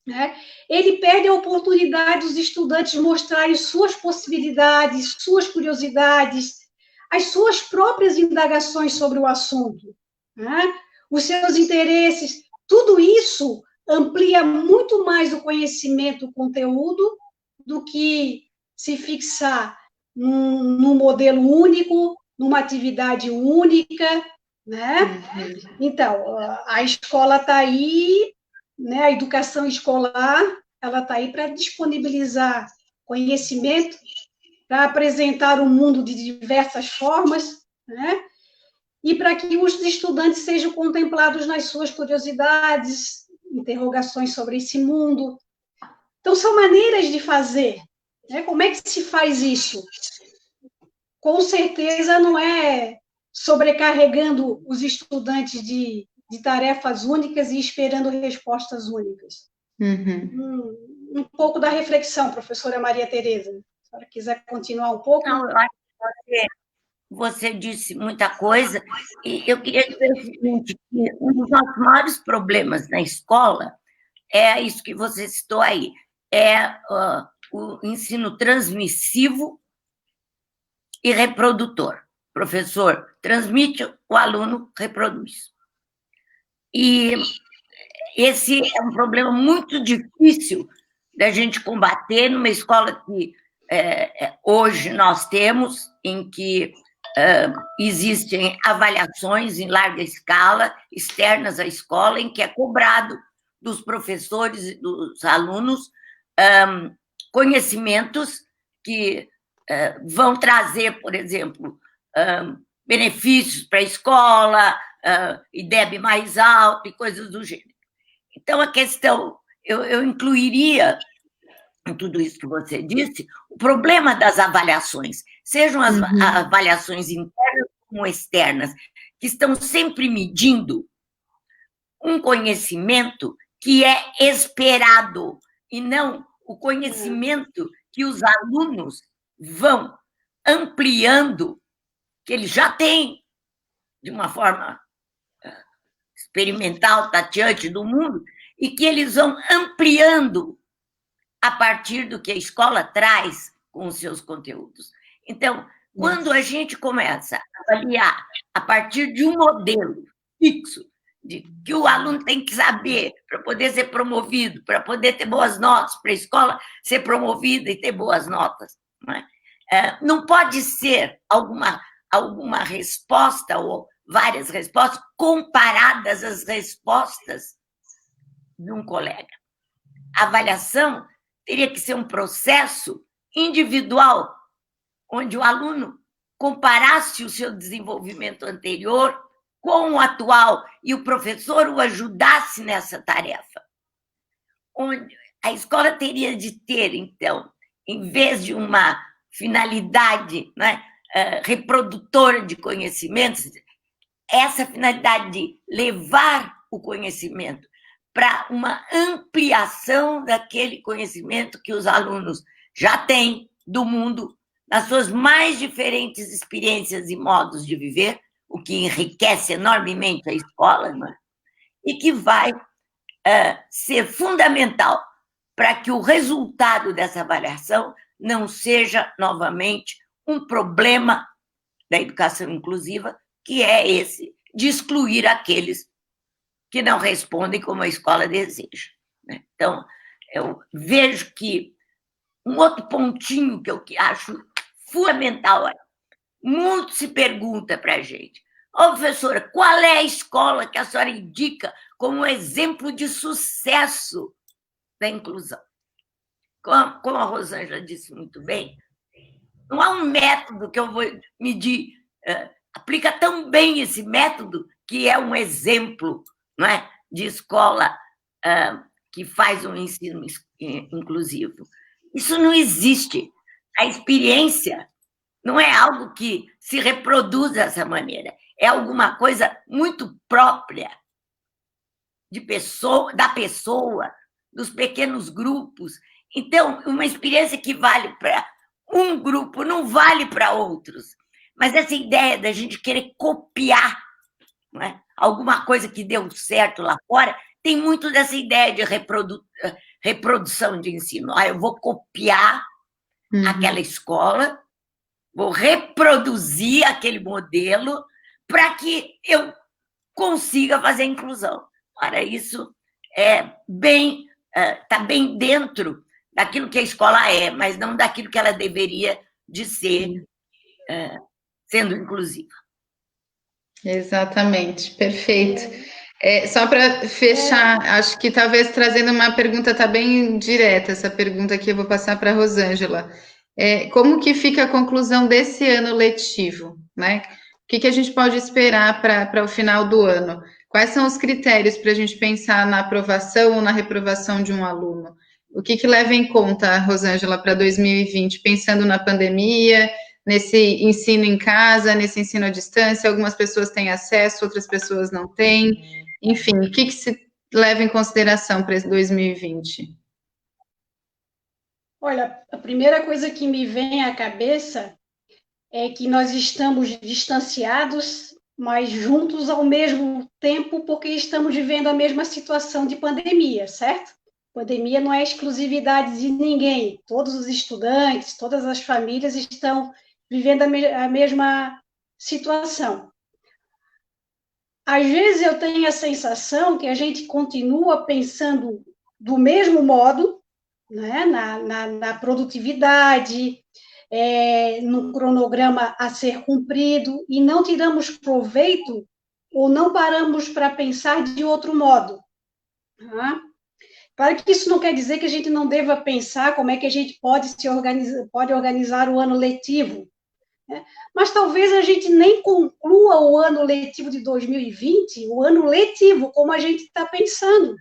né, ele perde a oportunidade dos estudantes mostrarem suas possibilidades, suas curiosidades, as suas próprias indagações sobre o assunto, né, os seus interesses. Tudo isso amplia muito mais o conhecimento, o conteúdo, do que se fixar num modelo único, numa atividade única, né? Então, a escola está aí, né? A educação escolar, ela está aí para disponibilizar conhecimento, para apresentar o mundo de diversas formas, né? E para que os estudantes sejam contemplados nas suas curiosidades, interrogações sobre esse mundo. Então, são maneiras de fazer. Né? Como é que se faz isso? Com certeza não é sobrecarregando os estudantes de tarefas únicas e esperando respostas únicas. Um pouco da reflexão, professora Maria Tereza. Se a senhora quiser continuar um pouco. Não, eu acho que você disse muita coisa, e eu queria dizer o seguinte, que um dos nossos maiores problemas na escola é isso que você citou aí, o ensino transmissivo e reprodutor. O professor transmite, o aluno reproduz. E esse é um problema muito difícil da gente combater numa escola que hoje nós temos, em que existem avaliações em larga escala, externas à escola, em que é cobrado dos professores e dos alunos conhecimentos que vão trazer, por exemplo, benefícios para a escola, IDEB mais alto e coisas do gênero. Então, a questão, eu incluiria em tudo isso que você disse, o problema das avaliações, sejam as avaliações internas como externas, que estão sempre medindo um conhecimento que é esperado, e não o conhecimento que os alunos vão ampliando, que eles já têm, de uma forma experimental, tateante do mundo, e que eles vão ampliando a partir do que a escola traz com os seus conteúdos. Então, quando a gente começa a avaliar a partir de um modelo fixo, de que o aluno tem que saber para poder ser promovido, para poder ter boas notas, para a escola ser promovida e ter boas notas, não pode ser alguma resposta ou várias respostas comparadas às respostas de um colega. A avaliação teria que ser um processo individual, onde o aluno comparasse o seu desenvolvimento anterior com o atual e o professor o ajudasse nessa tarefa. Onde a escola teria de ter, então, em vez de uma finalidade reprodutora de conhecimentos, essa finalidade de levar o conhecimento para uma ampliação daquele conhecimento que os alunos já têm do mundo, nas suas mais diferentes experiências e modos de viver, o que enriquece enormemente a escola, e que vai ser fundamental para que o resultado dessa avaliação não seja, novamente, um problema da educação inclusiva, que é esse de excluir aqueles que não respondem como a escola deseja. Então, eu vejo que um outro pontinho que eu acho fundamental é muito se pergunta para a gente: ô, professora, qual é a escola que a senhora indica como exemplo de sucesso da inclusão? Como a Rosângela disse muito bem, não há um método que eu vou medir, aplica tão bem esse método que é um exemplo, não é, de escola que faz um ensino inclusivo. Isso não existe. A experiência não é algo que se reproduz dessa maneira, é alguma coisa muito própria da pessoa, dos pequenos grupos. Então, uma experiência que vale para um grupo não vale para outros. Mas essa ideia da gente querer copiar, não é, alguma coisa que deu certo lá fora, tem muito dessa ideia de reprodução de ensino. Eu vou copiar aquela escola, vou reproduzir aquele modelo para que eu consiga fazer a inclusão. Para isso, está bem dentro daquilo que a escola é, mas não daquilo que ela deveria de ser, sendo inclusiva. Exatamente, perfeito. Só para fechar, acho que talvez trazendo uma pergunta, está bem direta essa pergunta que eu vou passar para a Rosângela. Como que fica a conclusão desse ano letivo, né? O que a gente pode esperar para o final do ano? Quais são os critérios para a gente pensar na aprovação ou na reprovação de um aluno? O que leva em conta, Rosângela, para 2020, pensando na pandemia, nesse ensino em casa, nesse ensino à distância? Algumas pessoas têm acesso, outras pessoas não têm. Enfim, o que se leva em consideração para esse 2020? Olha, a primeira coisa que me vem à cabeça é que nós estamos distanciados, mas juntos ao mesmo tempo, porque estamos vivendo a mesma situação de pandemia, certo? Pandemia não é exclusividade de ninguém. Todos os estudantes, todas as famílias estão vivendo a mesma situação. Às vezes eu tenho a sensação que a gente continua pensando do mesmo modo, né, na produtividade, no cronograma a ser cumprido, e não tiramos proveito ou não paramos para pensar de outro modo. Tá? Claro que isso não quer dizer que a gente não deva pensar como é que a gente pode organizar o ano letivo, né? Mas talvez a gente nem conclua o ano letivo de 2020, o ano letivo, como a gente está pensando,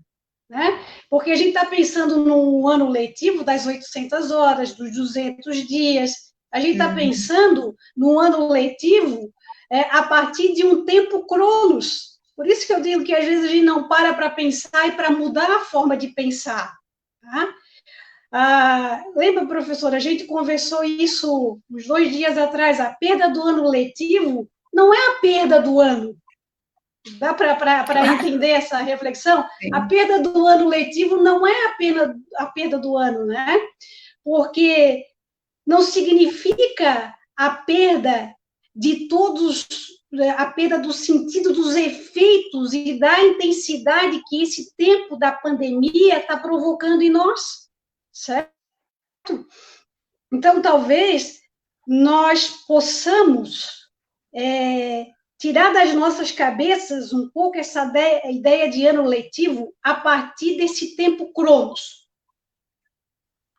né? Porque a gente está pensando num ano letivo das 800 horas, dos 200 dias, a gente está pensando num ano letivo a partir de um tempo cronos. Por isso que eu digo que às vezes a gente não para pensar e para mudar a forma de pensar. Tá? Lembra, professora, a gente conversou isso uns 2 dias atrás, a perda do ano letivo não é a perda do ano. Dá para entender essa reflexão? Sim. A perda do ano letivo não é apenas a perda do ano, né? Porque não significa a perda de todos, a perda do sentido dos efeitos e da intensidade que esse tempo da pandemia está provocando em nós, certo? Então, talvez nós possamos tirar das nossas cabeças um pouco essa ideia de ano letivo a partir desse tempo cronos.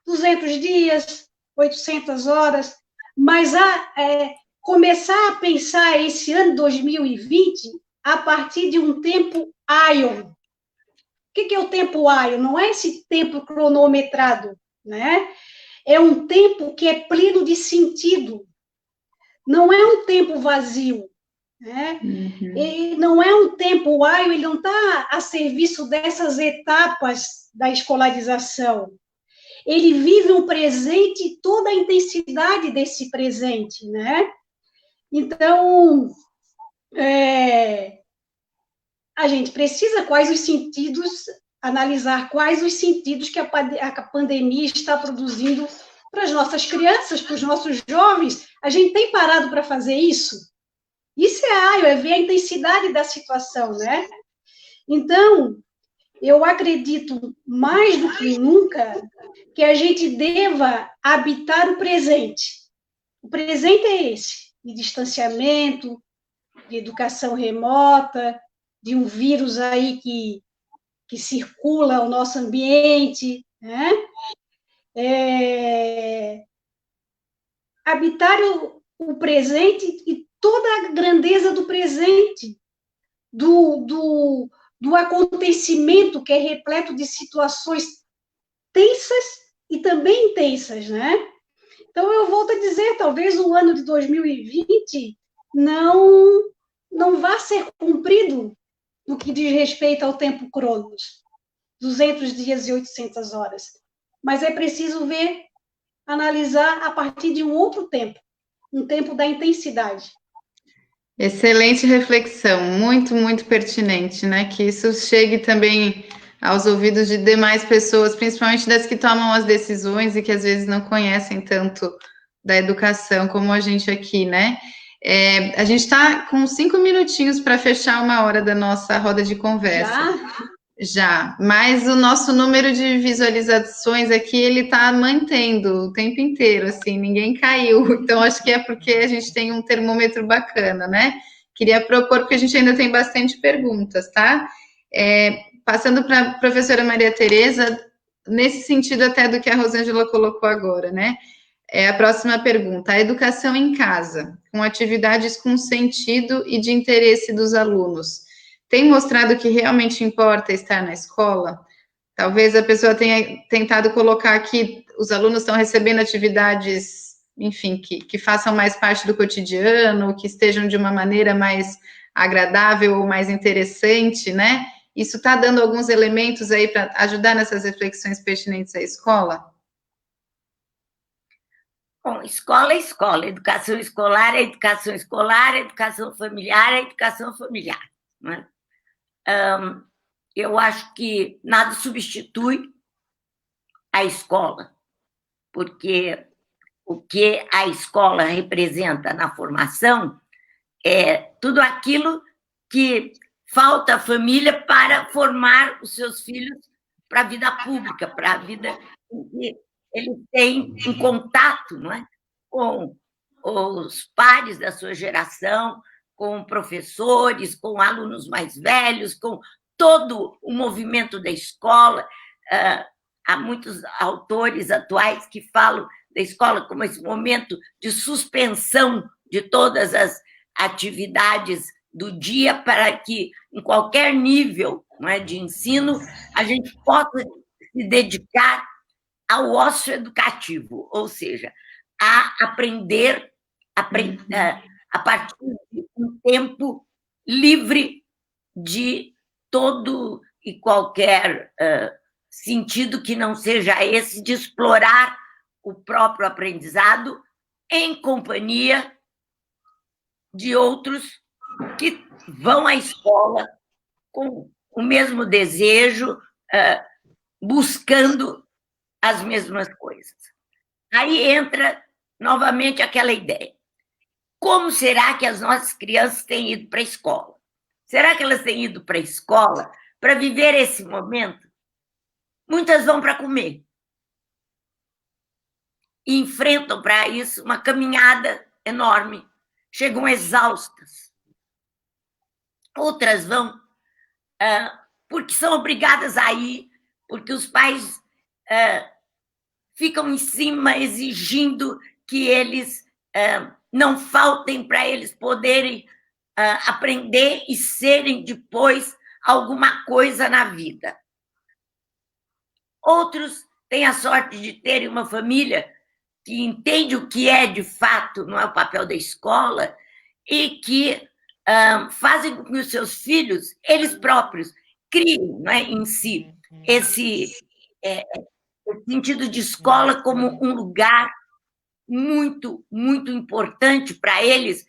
200 dias, 800 horas, mas começar a pensar esse ano 2020 a partir de um tempo Ion. O que é o tempo Ion? Não é esse tempo cronometrado, né? É um tempo que é pleno de sentido. Não é um tempo vazio. Né? E não é um tempo, o Ion, ele não está a serviço dessas etapas da escolarização. Ele vive um presente e toda a intensidade desse presente, né? Então, a gente precisa analisar quais os sentidos que a pandemia está produzindo para as nossas crianças, para os nossos jovens. A gente tem parado para fazer isso? Isso é ver a intensidade da situação, né? Então, eu acredito mais do que nunca que a gente deva habitar o presente. O presente é esse. de distanciamento, de educação remota, de um vírus aí que circula ao nosso ambiente, né? Habitar o presente e toda a grandeza do presente, do acontecimento que é repleto de situações tensas e também intensas, né? Então, eu volto a dizer, talvez o ano de 2020 não vá ser cumprido no que diz respeito ao tempo Cronos, 200 dias e 800 horas. Mas é preciso ver, analisar a partir de um outro tempo, um tempo da intensidade. Excelente reflexão, muito, muito pertinente, né? Que isso chegue também aos ouvidos de demais pessoas, principalmente das que tomam as decisões e que às vezes não conhecem tanto da educação como a gente aqui, né? A gente está com 5 minutinhos para fechar 1 hora da nossa roda de conversa. Já, mas o nosso número de visualizações aqui, ele está mantendo o tempo inteiro, assim, ninguém caiu. Então, acho que é porque a gente tem um termômetro bacana, né? Queria propor, porque a gente ainda tem bastante perguntas, tá? Passando para a professora Maria Tereza, nesse sentido até do que a Rosângela colocou agora, né? A próxima pergunta, a educação em casa, com atividades com sentido e de interesse dos alunos, tem mostrado que realmente importa estar na escola? Talvez a pessoa tenha tentado colocar que os alunos estão recebendo atividades, enfim, que façam mais parte do cotidiano, que estejam de uma maneira mais agradável ou mais interessante, né? Isso está dando alguns elementos aí para ajudar nessas reflexões pertinentes à escola? Bom, escola é escola, educação escolar é educação escolar, educação familiar é educação familiar, né? Eu acho que nada substitui a escola, porque o que a escola representa na formação é tudo aquilo que falta à família para formar os seus filhos para a vida pública, para a vida que eles têm um contato, não é? Com os pares da sua geração, com professores, com alunos mais velhos, com todo o movimento da escola. Há muitos autores atuais que falam da escola como esse momento de suspensão de todas as atividades do dia para que, em qualquer nível, não é, de ensino, a gente possa se dedicar ao ócio educativo, ou seja, a aprender a partir de um tempo livre de todo e qualquer sentido que não seja esse de explorar o próprio aprendizado em companhia de outros que vão à escola com o mesmo desejo, buscando as mesmas coisas. Aí entra novamente aquela ideia. Como será que as nossas crianças têm ido para a escola? Será que elas têm ido para a escola para viver esse momento? Muitas vão para comer. E enfrentam para isso uma caminhada enorme. Chegam exaustas. Outras vão porque são obrigadas a ir, porque os pais ficam em cima exigindo que eles não faltem para eles poderem aprender e serem depois alguma coisa na vida. Outros têm a sorte de terem uma família que entende o que é de fato, não é o papel da escola, e que fazem com que os seus filhos, eles próprios, criem, não é, em si esse sentido de escola como um lugar muito, muito importante para eles,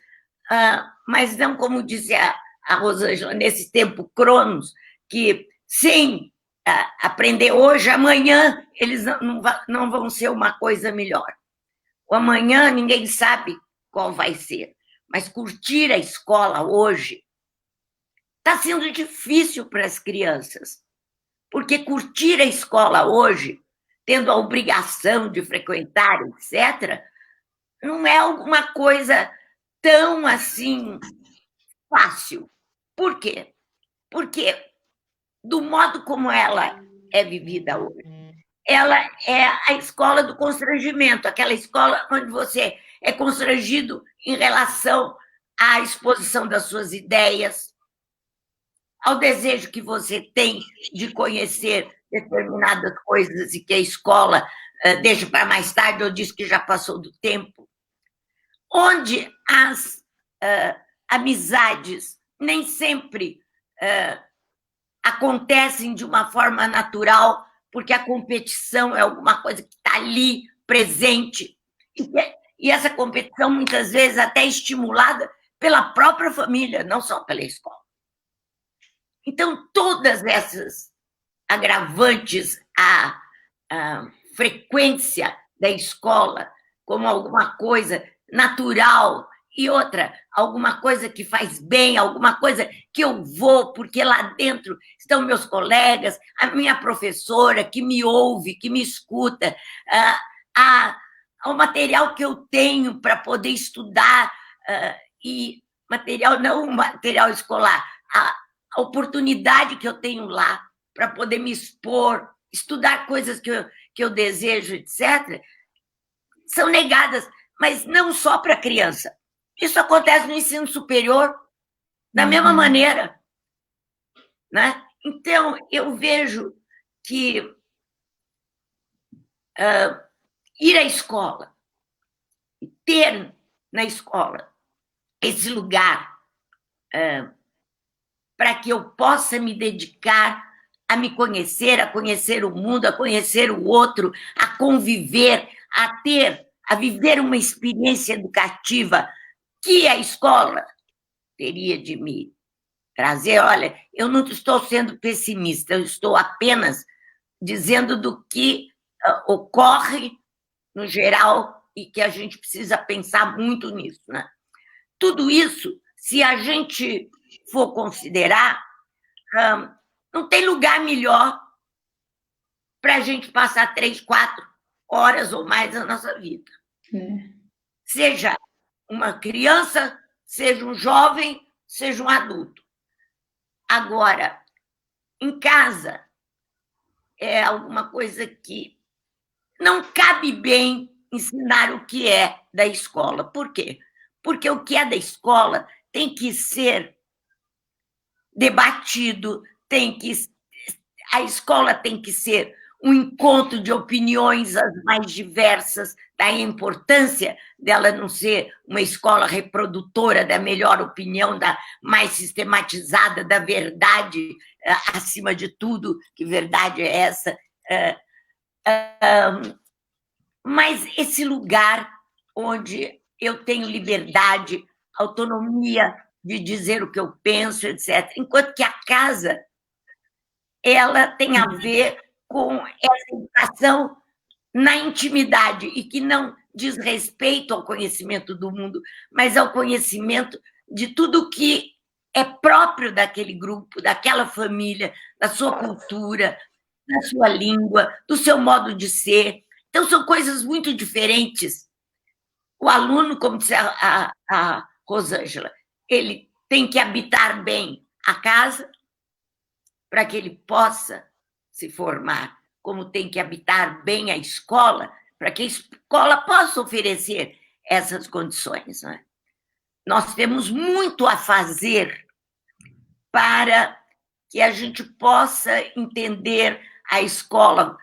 mas não, como disse a Rosângela, nesse tempo Cronos, que sem aprender hoje, amanhã eles não vão ser uma coisa melhor. O amanhã ninguém sabe qual vai ser, mas curtir a escola hoje está sendo difícil para as crianças, porque curtir a escola hoje, tendo a obrigação de frequentar, etc., não é alguma coisa tão assim fácil. Por quê? Porque do modo como ela é vivida hoje, ela é a escola do constrangimento, aquela escola onde você é constrangido em relação à exposição das suas ideias, ao desejo que você tem de conhecer determinadas coisas e que a escola deixa para mais tarde ou diz que já passou do tempo, onde as amizades nem sempre acontecem de uma forma natural, porque a competição é alguma coisa que está ali, presente, e essa competição, muitas vezes, até estimulada pela própria família, não só pela escola. Então, todas essas agravantes à frequência da escola como alguma coisa natural, e outra, alguma coisa que faz bem, alguma coisa que eu vou, porque lá dentro estão meus colegas, a minha professora que me ouve, que me escuta, o material que eu tenho para poder estudar, e material, não material escolar, a oportunidade que eu tenho lá para poder me expor, estudar coisas que eu desejo, etc., são negadas, mas não só para a criança. Isso acontece no ensino superior da mesma maneira, né? Então, eu vejo que ir à escola, ter na escola esse lugar para que eu possa me dedicar a me conhecer, a conhecer o mundo, a conhecer o outro, a conviver, a viver uma experiência educativa que a escola teria de me trazer. Olha, eu não estou sendo pessimista, eu estou apenas dizendo do que ocorre no geral e que a gente precisa pensar muito nisso, né? Tudo isso, se a gente for considerar, não tem lugar melhor para a gente passar 3, 4 horas ou mais da nossa vida. Seja uma criança, seja um jovem, seja um adulto. Agora, em casa, é alguma coisa que não cabe bem ensinar o que é da escola. Por quê? Porque o que é da escola tem que ser debatido, a escola tem que ser um encontro de opiniões as mais diversas, daí a importância dela não ser uma escola reprodutora da melhor opinião, da mais sistematizada, da verdade, acima de tudo, que verdade é essa. Mas esse lugar onde eu tenho liberdade, autonomia de dizer o que eu penso, etc. Enquanto que a casa, ela tem a ver com essa educação na intimidade e que não diz respeito ao conhecimento do mundo, mas ao conhecimento de tudo que é próprio daquele grupo, daquela família, da sua cultura, da sua língua, do seu modo de ser. Então, são coisas muito diferentes. O aluno, como disse a Rosângela, ele tem que habitar bem a casa para que ele possa se formar, como tem que habitar bem a escola para que a escola possa oferecer essas condições, né? Nós temos muito a fazer para que a gente possa entender a escola,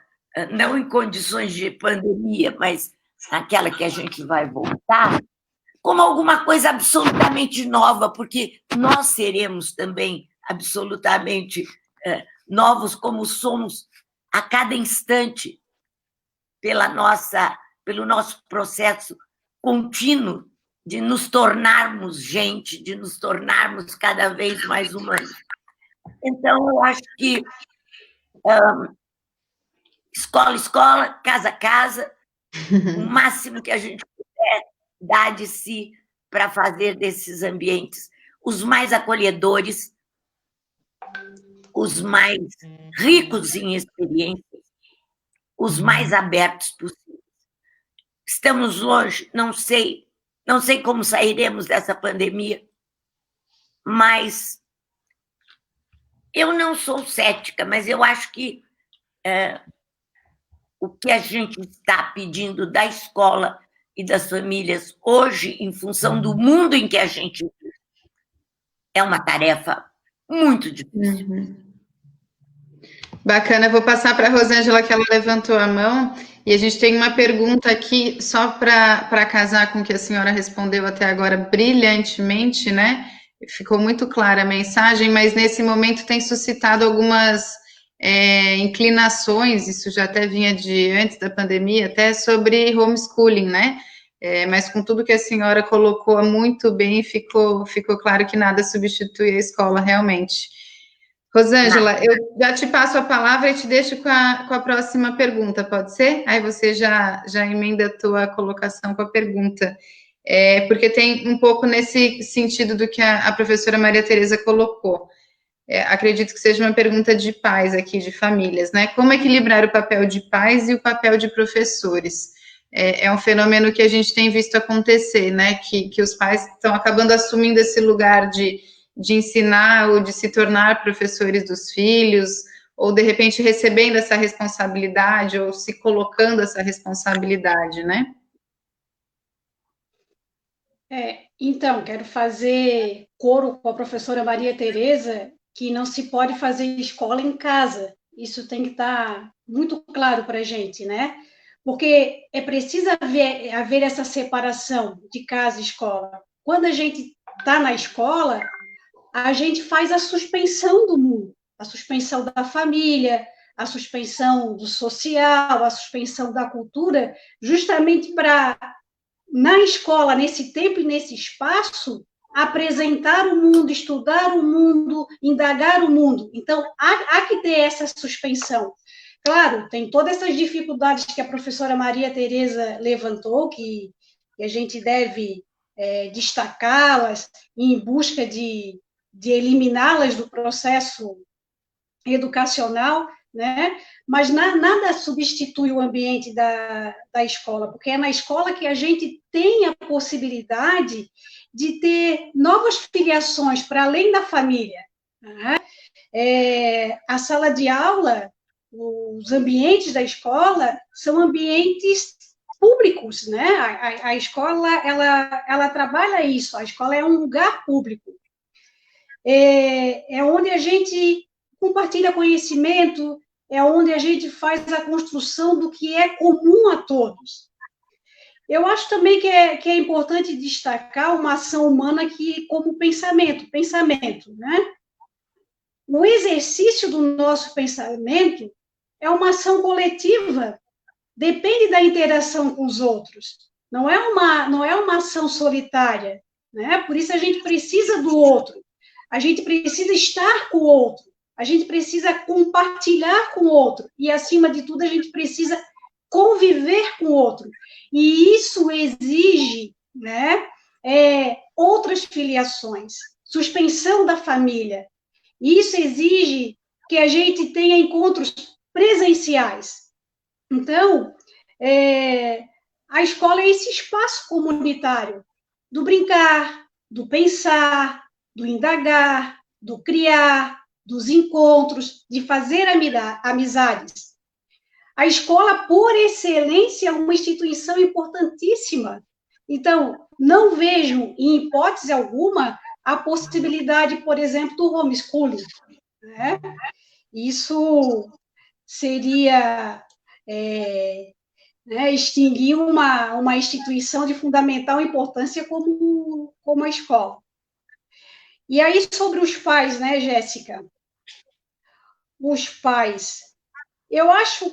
não em condições de pandemia, mas aquela que a gente vai voltar, como alguma coisa absolutamente nova, porque nós seremos também absolutamente novos, como somos a cada instante, pelo nosso processo contínuo de nos tornarmos gente, de nos tornarmos cada vez mais humanos. Então, eu acho que escola, escola, casa, casa, o máximo que a gente puder dar de si para fazer desses ambientes os mais acolhedores, os mais ricos em experiências, os mais abertos possíveis. Estamos longe, não sei, Não sei como sairemos dessa pandemia, mas eu não sou cética, mas eu acho que o que a gente está pedindo da escola e das famílias hoje, em função do mundo em que a gente vive, é uma tarefa muito difícil. Bacana, eu vou passar para a Rosângela, que ela levantou a mão, e a gente tem uma pergunta aqui, só para casar com o que a senhora respondeu até agora brilhantemente, né? Ficou muito clara a mensagem, mas nesse momento tem suscitado algumas inclinações, isso já até vinha de antes da pandemia, até sobre homeschooling, né? Mas com tudo que a senhora colocou muito bem, ficou claro que nada substitui a escola realmente. Rosângela, eu já te passo a palavra e te deixo com a próxima pergunta, pode ser? Aí você já emenda a tua colocação com a pergunta. Porque tem um pouco nesse sentido do que a professora Maria Tereza colocou. Acredito que seja uma pergunta de pais aqui, de famílias, né? Como equilibrar o papel de pais e o papel de professores? É um fenômeno que a gente tem visto acontecer, né? Que os pais estão acabando assumindo esse lugar de ensinar ou de se tornar professores dos filhos, ou de repente recebendo essa responsabilidade, ou se colocando essa responsabilidade, né? Então, quero fazer coro com a professora Maria Tereza, que não se pode fazer escola em casa. Isso tem que estar muito claro para a gente, né? Porque é preciso haver essa separação de casa e escola. Quando a gente está na escola, a gente faz a suspensão do mundo, a suspensão da família, a suspensão do social, a suspensão da cultura, justamente para, na escola, nesse tempo e nesse espaço, apresentar o mundo, estudar o mundo, indagar o mundo. Então, há que ter essa suspensão. Claro, tem todas essas dificuldades que a professora Maria Tereza levantou, que a gente deve destacá-las em busca de eliminá-las do processo educacional, né? Mas nada substitui o ambiente da escola, porque é na escola que a gente tem a possibilidade de ter novas filiações para além da família, né? A sala de aula, os ambientes da escola são ambientes públicos, né? A escola, ela trabalha isso, a escola é um lugar público. É onde a gente compartilha conhecimento, é onde a gente faz a construção do que é comum a todos. Eu acho também que é importante destacar uma ação humana que, como pensamento, né? O exercício do nosso pensamento é uma ação coletiva, depende da interação com os outros, não é uma ação solitária, né? Por isso a gente precisa do outro, a gente precisa estar com o outro, a gente precisa compartilhar com o outro, e, acima de tudo, a gente precisa conviver com o outro. E isso exige, né, outras filiações, suspensão da família. Isso exige que a gente tenha encontros presenciais. Então, a escola é esse espaço comunitário do brincar, do pensar, do indagar, do criar, dos encontros, de fazer amizades. A escola, por excelência, é uma instituição importantíssima. Então, não vejo, em hipótese alguma, a possibilidade, por exemplo, do homeschooling, né? Isso seria extinguir uma instituição de fundamental importância como a escola. E aí, sobre os pais, né, Jéssica? Os pais, eu acho,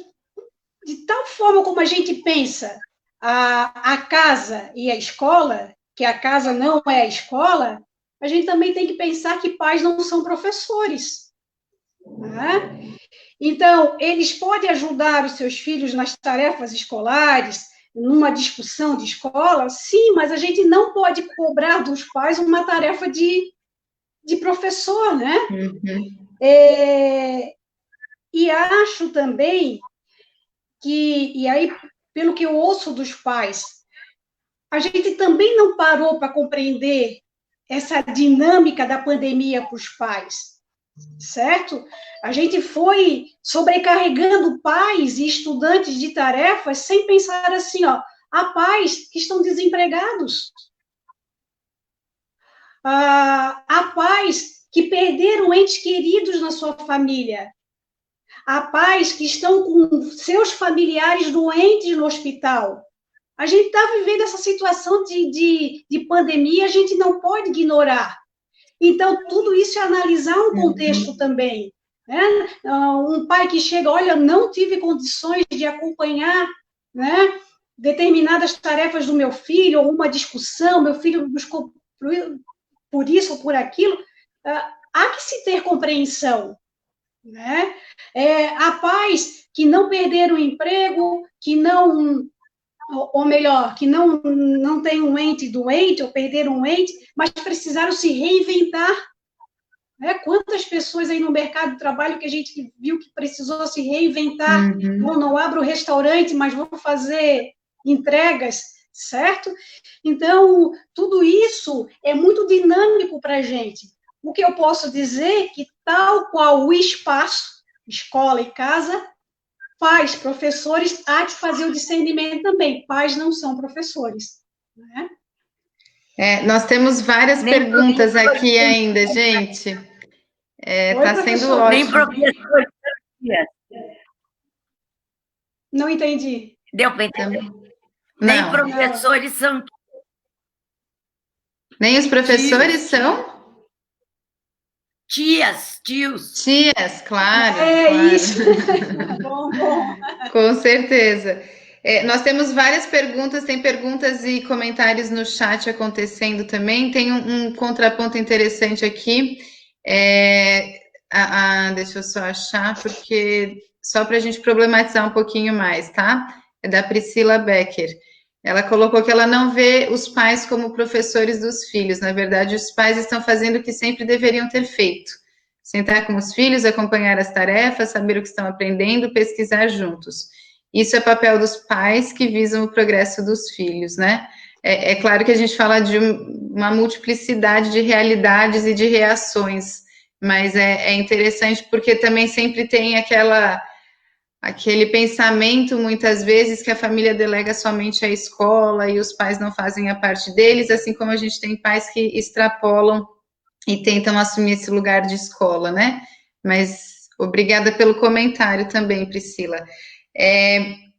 de tal forma como a gente pensa a casa e a escola, que a casa não é a escola, a gente também tem que pensar que pais não são professores, né? Então, eles podem ajudar os seus filhos nas tarefas escolares, numa discussão de escola, sim, mas a gente não pode cobrar dos pais uma tarefa de professor, né? Uhum. E acho também que, e aí, pelo que eu ouço dos pais, a gente também não parou para compreender essa dinâmica da pandemia para os pais, certo? A gente foi sobrecarregando pais e estudantes de tarefas sem pensar assim, ó, há pais que estão desempregados, há pais que perderam entes queridos na sua família, há pais que estão com seus familiares doentes no hospital. A gente está vivendo essa situação de pandemia, a gente não pode ignorar. Então, tudo isso é analisar um contexto também. Né? Um pai que chega, olha, não tive condições de acompanhar, né, determinadas tarefas do meu filho, ou uma discussão, meu filho buscou por isso ou por aquilo, há que se ter compreensão. Né? Há pais que não perderam o emprego, que não, ou melhor, que não têm um ente doente, ou perderam um ente, mas precisaram se reinventar. Né? Quantas pessoas aí no mercado de trabalho que a gente viu que precisou se reinventar, não abro restaurante, mas vou fazer entregas, certo? Então, tudo isso é muito dinâmico para a gente. O que eu posso dizer é que, tal qual o espaço, escola e casa, pais, professores, há que fazer o discernimento também. Pais não são professores. Né? Nós temos várias perguntas aqui ainda, gente. Está sendo ótimo. Nem professor. Não entendi. Deu para entender? Nem professores são. Nem os professores são? Tias, tios. Tias, claro. Claro. Isso. Bom. Com certeza. Nós temos várias perguntas, tem perguntas e comentários no chat acontecendo também. Tem um contraponto interessante aqui. Deixa eu só achar, porque só para a gente problematizar um pouquinho mais, tá? É da Priscila Becker. Ela colocou que ela não vê os pais como professores dos filhos. Na verdade, os pais estão fazendo o que sempre deveriam ter feito. Sentar com os filhos, acompanhar as tarefas, saber o que estão aprendendo, pesquisar juntos. Isso é papel dos pais que visam o progresso dos filhos, né? É claro que a gente fala de uma multiplicidade de realidades e de reações, mas é interessante porque também sempre tem aquele pensamento, muitas vezes, que a família delega somente à escola e os pais não fazem a parte deles, assim como a gente tem pais que extrapolam e tentam assumir esse lugar de escola, né? Mas obrigada pelo comentário também, Priscila.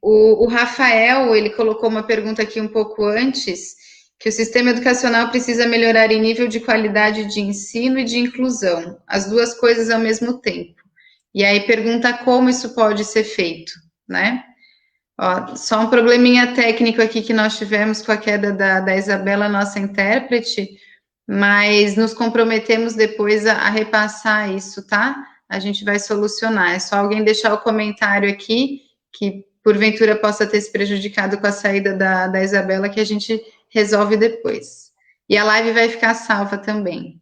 O Rafael, ele colocou uma pergunta aqui um pouco antes, que o sistema educacional precisa melhorar em nível de qualidade de ensino e de inclusão, as duas coisas ao mesmo tempo. E aí pergunta como isso pode ser feito, né? Só um probleminha técnico aqui que nós tivemos com a queda da Isabela, nossa intérprete, mas nos comprometemos depois a repassar isso, tá? A gente vai solucionar. É só alguém deixar o comentário aqui, que porventura possa ter se prejudicado com a saída da Isabela, que a gente resolve depois. E a live vai ficar salva também.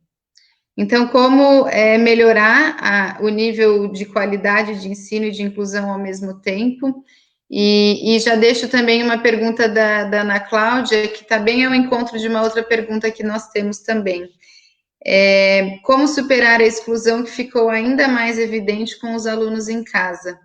Então, como melhorar o nível de qualidade de ensino e de inclusão ao mesmo tempo? E já deixo também uma pergunta da Ana Cláudia, que está bem ao encontro de uma outra pergunta que nós temos também. Como superar a exclusão que ficou ainda mais evidente com os alunos em casa?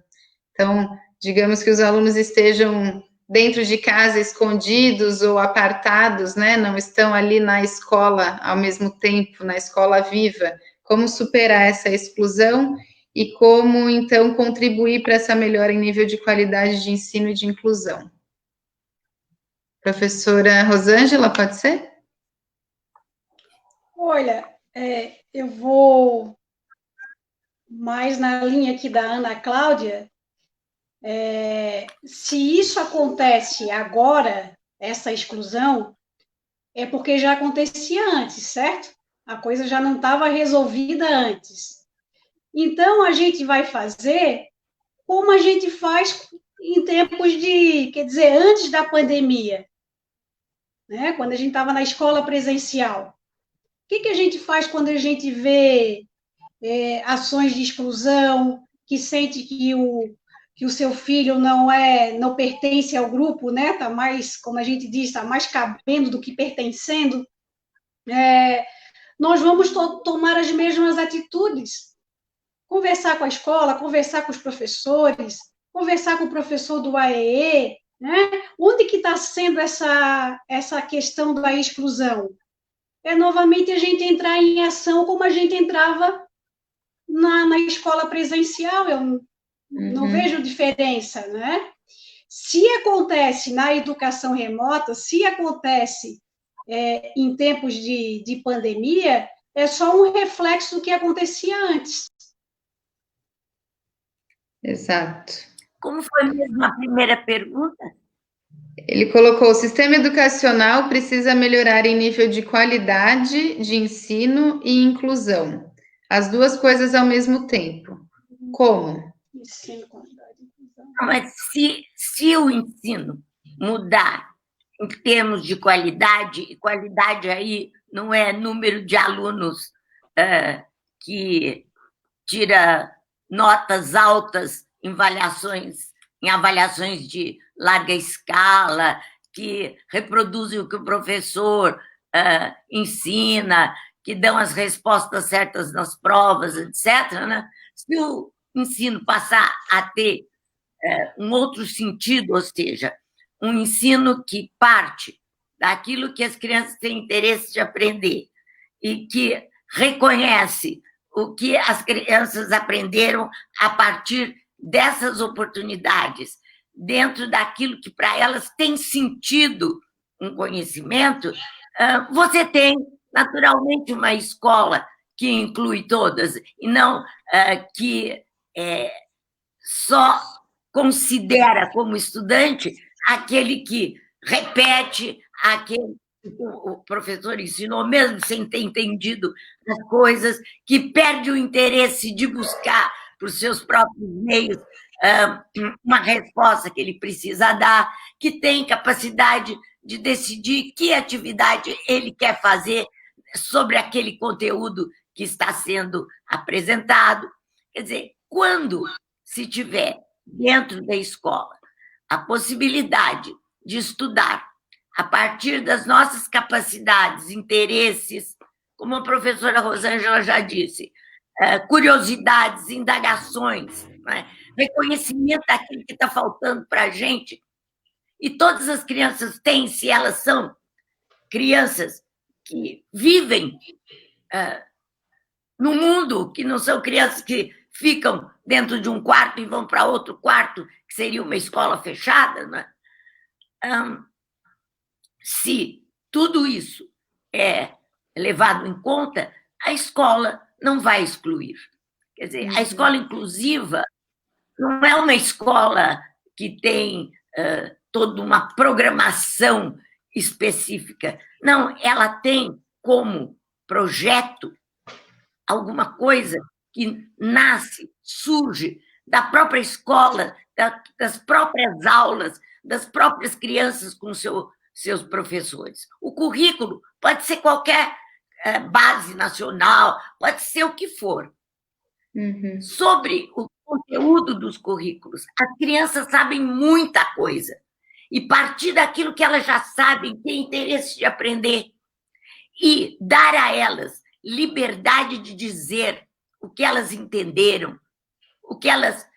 Então, digamos que os alunos estejam dentro de casa, escondidos ou apartados, né? Não estão ali na escola ao mesmo tempo, na escola viva. Como superar essa exclusão e como, então, contribuir para essa melhora em nível de qualidade de ensino e de inclusão? Professora Rosângela, pode ser? Olha, eu vou mais na linha aqui da Ana Cláudia. Se isso acontece agora, essa exclusão, é porque já acontecia antes, certo? A coisa já não estava resolvida antes. Então, a gente vai fazer como a gente faz em tempos antes da pandemia, né? Quando a gente estava na escola presencial. O que a gente faz quando a gente vê ações de exclusão, que sente que que o seu filho não pertence ao grupo, né? Tá mais, como a gente diz, está mais cabendo do que pertencendo, nós vamos tomar as mesmas atitudes. Conversar com a escola, conversar com os professores, conversar com o professor do AEE, né? Onde que está sendo essa questão da exclusão? É novamente a gente entrar em ação como a gente entrava na escola presencial. Eu não vejo diferença, né? Se acontece na educação remota, se acontece em tempos de pandemia, é só um reflexo do que acontecia antes. Exato. Como foi mesmo a primeira pergunta? Ele colocou: o sistema educacional precisa melhorar em nível de qualidade de ensino e inclusão. As duas coisas ao mesmo tempo. Como? Ensino, qualidade e inclusão. Mas se o ensino mudar em termos de qualidade, e qualidade aí não é número de alunos que tira notas altas em avaliações de larga escala, que reproduzem o que o professor ensina, que dão as respostas certas nas provas, etc., né? Se o ensino passar a ter um outro sentido, ou seja, um ensino que parte daquilo que as crianças têm interesse de aprender e que reconhece o que as crianças aprenderam a partir dessas oportunidades, dentro daquilo que para elas tem sentido um conhecimento, você tem naturalmente uma escola que inclui todas, e não que só considera como estudante aquele que repete, aquele que o professor ensinou, mesmo sem ter entendido as coisas, que perde o interesse de buscar por seus próprios meios uma resposta que ele precisa dar, que tem capacidade de decidir que atividade ele quer fazer sobre aquele conteúdo que está sendo apresentado. Quer dizer, quando se tiver dentro da escola a possibilidade de estudar a partir das nossas capacidades, interesses, como a professora Rosângela já disse, curiosidades, indagações, né? Reconhecimento daquilo que está faltando para a gente. E todas as crianças têm, se elas são crianças que vivem no mundo, que não são crianças que ficam dentro de um quarto e vão para outro quarto, que seria uma escola fechada, né? Se tudo isso é levado em conta, a escola não vai excluir. Quer dizer, a escola inclusiva não é uma escola que tem toda uma programação específica. Não, ela tem como projeto alguma coisa que nasce, surge da própria escola, das próprias aulas, das próprias crianças com seus professores. O currículo pode ser qualquer base nacional, pode ser o que for. Sobre o conteúdo dos currículos, as crianças sabem muita coisa. E partir daquilo que elas já sabem, têm interesse de aprender, e dar a elas liberdade de dizer o que elas entenderam, o que elas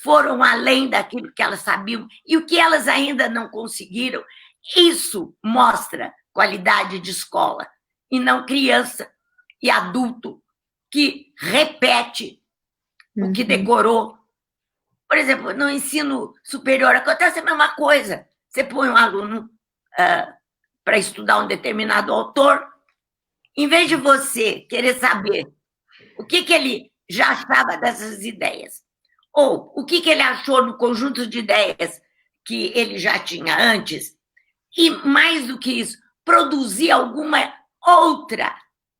foram além daquilo que elas sabiam e o que elas ainda não conseguiram, isso mostra qualidade de escola, e não criança e adulto que repete o que decorou. Por exemplo, no ensino superior acontece a mesma coisa. Você põe um aluno para estudar um determinado autor, em vez de você querer saber o que ele já achava dessas ideias, ou o que ele achou no conjunto de ideias que ele já tinha antes, e, mais do que isso, produzir alguma outra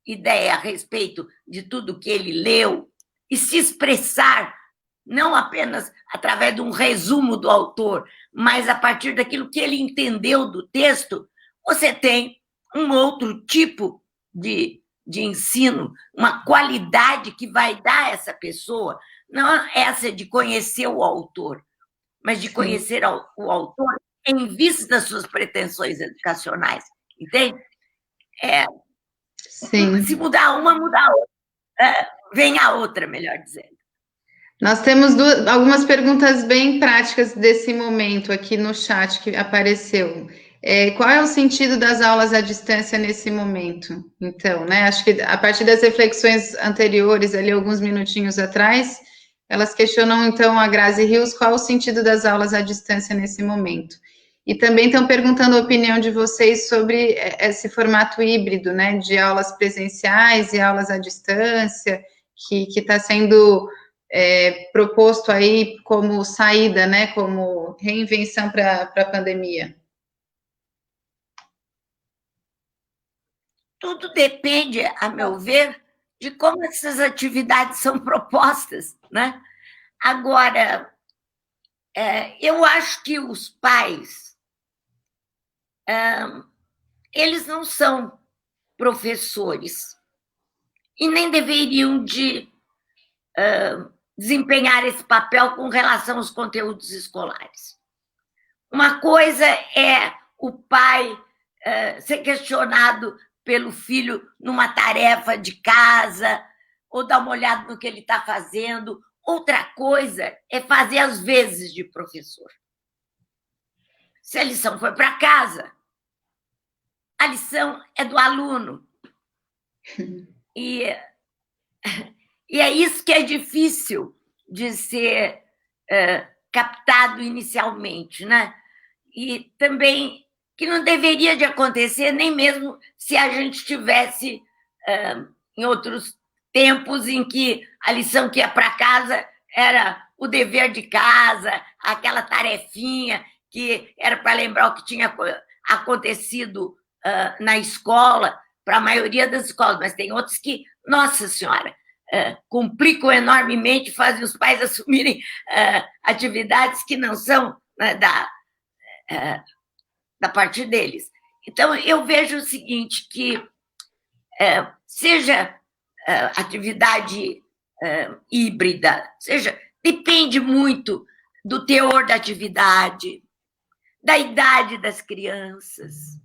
ideia a respeito de tudo que ele leu e se expressar, não apenas através de um resumo do autor, mas a partir daquilo que ele entendeu do texto, você tem um outro tipo de ensino, uma qualidade que vai dar a essa pessoa não essa de conhecer o autor, mas de conhecer o autor em vista das suas pretensões educacionais, entende? Sim. Se mudar uma, muda a outra. Vem a outra, melhor dizendo. Nós temos algumas perguntas bem práticas desse momento aqui no chat que apareceu. Qual é o sentido das aulas à distância nesse momento? Então, né? Acho que a partir das reflexões anteriores, ali alguns minutinhos atrás, elas questionam então a Grazi Rios qual o sentido das aulas à distância nesse momento. E também estão perguntando a opinião de vocês sobre esse formato híbrido, né? De aulas presenciais e aulas à distância, que está sendo proposto aí como saída, né, como reinvenção para a pandemia? Tudo depende, a meu ver, de como essas atividades são propostas, né? Agora, eu acho que os pais, eles não são professores e nem deveriam de desempenhar esse papel com relação aos conteúdos escolares. Uma coisa é o pai ser questionado pelo filho numa tarefa de casa, ou dar uma olhada no que ele está fazendo. Outra coisa é fazer as vezes de professor. Se a lição foi para casa, a lição é do aluno. E é isso que é difícil de ser captado inicialmente, né? E também que não deveria de acontecer, nem mesmo se a gente tivesse em outros tempos em que a lição que ia para casa era o dever de casa, aquela tarefinha que era para lembrar o que tinha acontecido na escola, para a maioria das escolas, mas tem outros que, nossa senhora, complicam enormemente, fazem os pais assumirem atividades que não são, né, da parte deles. Então, eu vejo o seguinte, que seja atividade híbrida, depende muito do teor da atividade, da idade das crianças,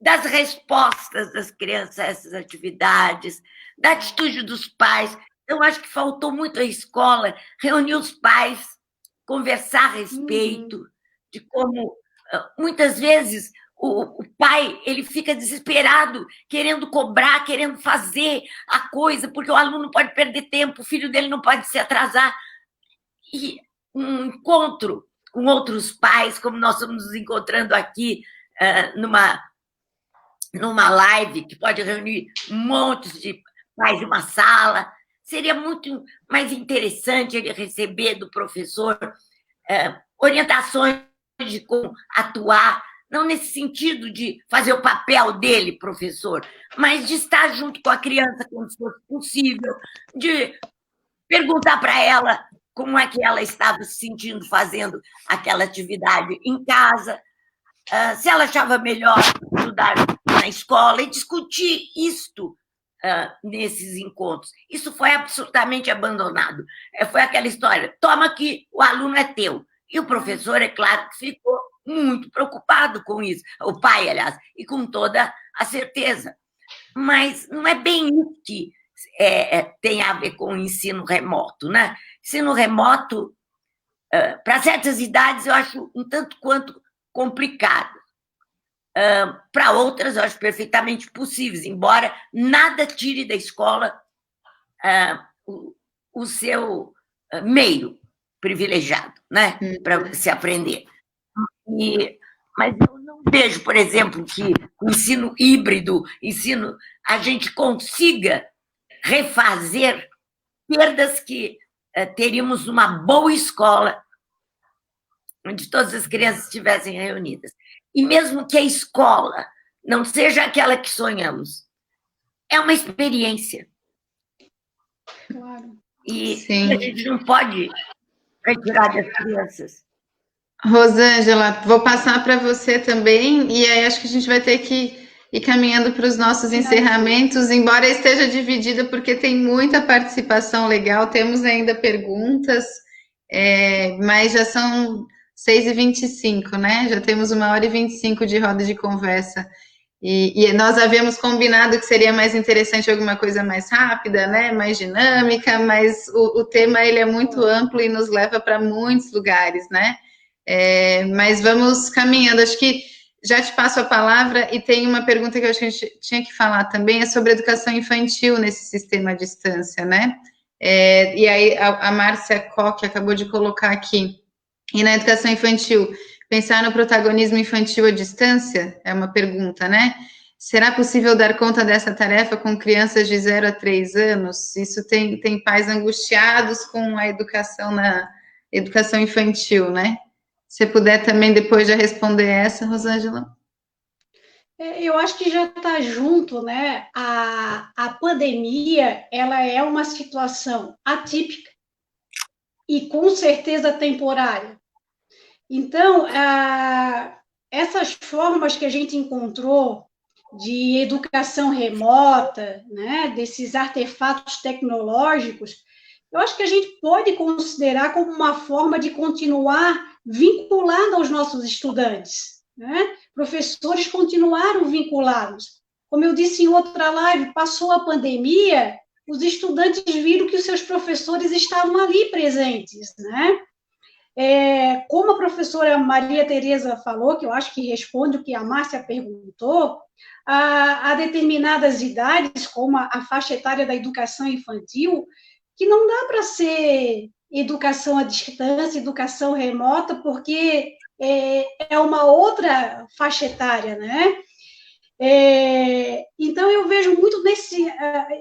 das respostas das crianças a essas atividades, da atitude dos pais. Eu acho que faltou muito à escola reunir os pais, conversar a respeito de como, muitas vezes, o pai ele fica desesperado, querendo cobrar, querendo fazer a coisa, porque o aluno não pode perder tempo, o filho dele não pode se atrasar. E um encontro com outros pais, como nós estamos nos encontrando aqui numa live que pode reunir montes de pais de uma sala, seria muito mais interessante ele receber do professor orientações de como atuar, não nesse sentido de fazer o papel dele, professor, mas de estar junto com a criança quando for possível, de perguntar para ela como é que ela estava se sentindo fazendo aquela atividade em casa, se ela achava melhor estudar na escola, e discutir isto nesses encontros. Isso foi absolutamente abandonado. Foi aquela história, toma que o aluno é teu. E o professor, é claro, que ficou muito preocupado com isso, o pai, aliás, e com toda a certeza. Mas não é bem isso que tem a ver com o ensino remoto, né? Ensino remoto, para certas idades, eu acho um tanto quanto complicado. Para outras, eu acho perfeitamente possíveis, embora nada tire da escola o seu meio privilegiado, né, para se aprender. Mas eu não vejo, por exemplo, que o ensino híbrido, a gente consiga refazer perdas que teríamos numa boa escola, onde todas as crianças estivessem reunidas. E mesmo que a escola não seja aquela que sonhamos, é uma experiência. Claro. E a gente não pode retirar das crianças. Rosângela, vou passar para você também, e aí acho que a gente vai ter que e caminhando para os nossos encerramentos, embora esteja dividida, porque tem muita participação legal, temos ainda perguntas, mas já são 6h25, né? Já temos 1h25 de roda de conversa. E nós havíamos combinado que seria mais interessante alguma coisa mais rápida, né? Mais dinâmica, mas o tema ele é muito amplo e nos leva para muitos lugares, né? Mas vamos caminhando. Acho que já te passo a palavra e tem uma pergunta que eu acho que a gente tinha que falar também, é sobre educação infantil nesse sistema à distância, né? E aí a Márcia Koch acabou de colocar aqui. E na educação infantil, pensar no protagonismo infantil à distância? É uma pergunta, né? Será possível dar conta dessa tarefa com crianças de 0 a 3 anos? Isso tem pais angustiados com a educação na educação infantil, né? Se puder também depois já responder essa, Rosângela. Eu acho que já está junto, né? A pandemia, ela é uma situação atípica e com certeza temporária. Então, essas formas que a gente encontrou de educação remota, né, desses artefatos tecnológicos, eu acho que a gente pode considerar como uma forma de continuar vinculando aos nossos estudantes, né? Professores continuaram vinculados. Como eu disse em outra live, passou a pandemia, os estudantes viram que os seus professores estavam ali presentes, né? Como a professora Maria Tereza falou, que eu acho que responde o que a Márcia perguntou, a determinadas idades, como a faixa etária da educação infantil, que não dá para ser educação à distância, educação remota, porque é uma outra faixa etária, né? Então, eu vejo muito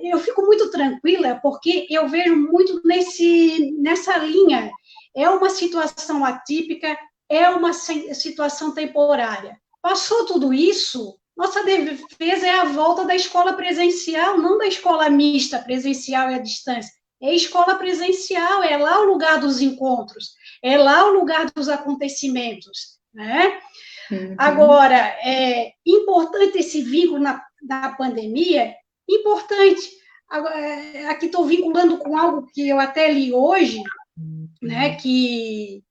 eu fico muito tranquila, porque eu vejo muito nessa linha. É uma situação atípica, é uma situação temporária. Passou tudo isso, nossa defesa é a volta da escola presencial, não da escola mista, presencial e à distância. É escola presencial, é lá o lugar dos encontros, é lá o lugar dos acontecimentos, né? Uhum. Agora, é importante esse vínculo na pandemia, importante. Aqui estou vinculando com algo que eu até li hoje, né, que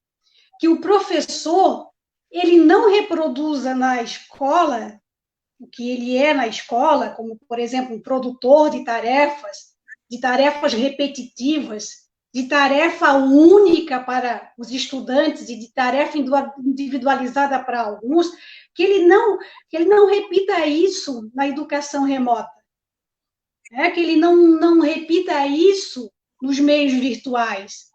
o professor, ele não reproduza na escola o que ele é na escola, como, por exemplo, um produtor de tarefas repetitivas, de tarefa única para os estudantes e de tarefa individualizada para alguns, que ele não repita isso na educação remota, que ele não repita isso nos meios virtuais,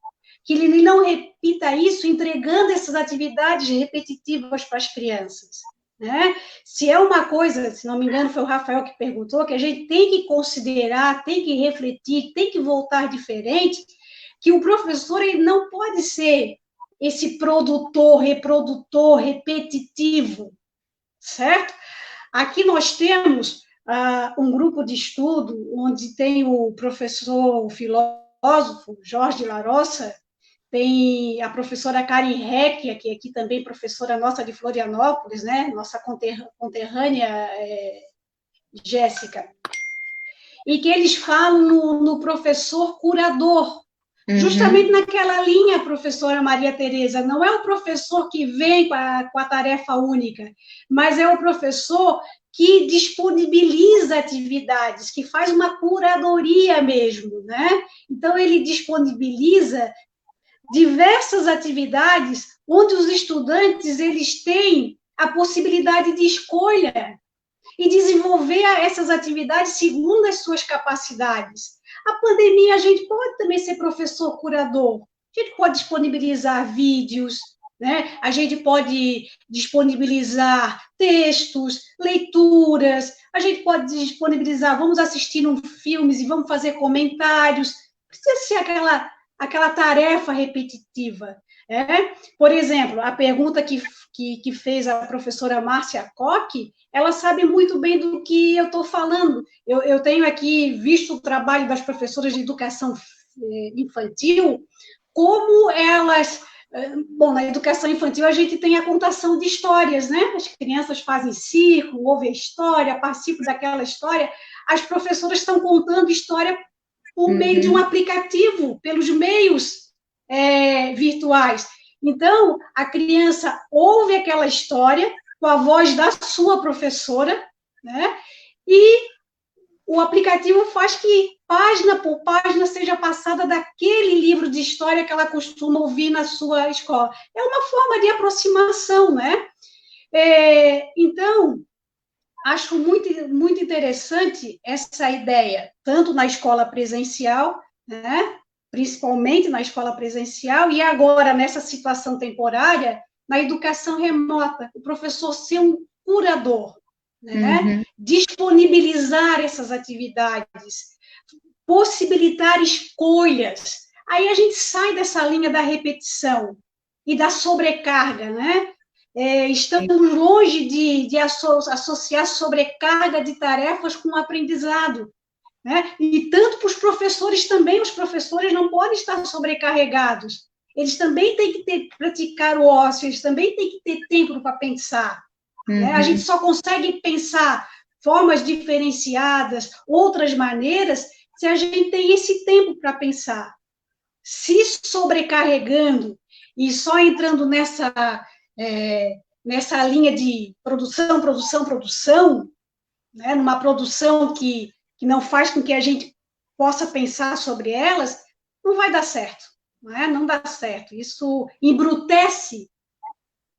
que ele não repita isso entregando essas atividades repetitivas para as crianças, né? Se é uma coisa, se não me engano, foi o Rafael que perguntou, que a gente tem que considerar, tem que refletir, tem que voltar diferente, que o professor ele não pode ser esse produtor, reprodutor, repetitivo, certo? Aqui nós temos um grupo de estudo onde tem o professor, o filósofo Jorge Larossa, tem a professora Karen Heck, que aqui também professora nossa de Florianópolis, né? Nossa conterrânea Jéssica, e que eles falam no professor curador, justamente naquela linha, professora Maria Tereza, não é o professor que vem com a tarefa única, mas é o professor que disponibiliza atividades, que faz uma curadoria mesmo, né? Então, ele disponibiliza diversas atividades onde os estudantes eles têm a possibilidade de escolha e desenvolver essas atividades segundo as suas capacidades. A pandemia, a gente pode também ser professor curador, a gente pode disponibilizar vídeos, né? A gente pode disponibilizar textos, leituras, a gente pode disponibilizar, vamos assistir filmes e vamos fazer comentários, precisa ser aquela tarefa repetitiva. Por exemplo, a pergunta que fez a professora Márcia Koch, ela sabe muito bem do que eu estou falando. Eu tenho aqui visto o trabalho das professoras de educação infantil, como elas Bom, na educação infantil a gente tem a contação de histórias, né? As crianças fazem círculo, ouvem a história, participam daquela história. As professoras estão contando história por meio de um aplicativo, pelos meios virtuais. Então, a criança ouve aquela história com a voz da sua professora, né? E o aplicativo faz que página por página seja passada daquele livro de história que ela costuma ouvir na sua escola. É uma forma de aproximação, né? Então, acho muito, muito interessante essa ideia, tanto na escola presencial, né? Principalmente na escola presencial, e agora, nessa situação temporária, na educação remota, o professor ser um curador, né? Disponibilizar essas atividades, possibilitar escolhas. Aí a gente sai dessa linha da repetição e da sobrecarga, né? Estamos longe de associar sobrecarga de tarefas com aprendizado, né? E tanto para os professores também, os professores não podem estar sobrecarregados. Eles também têm que praticar o ócio, eles também têm que ter tempo para pensar. Né? A gente só consegue pensar formas diferenciadas, outras maneiras, se a gente tem esse tempo para pensar. Se sobrecarregando e só entrando nessa linha de produção, né? Numa produção que não faz com que a gente possa pensar sobre elas, não vai dar certo. Não dá certo. Isso embrutece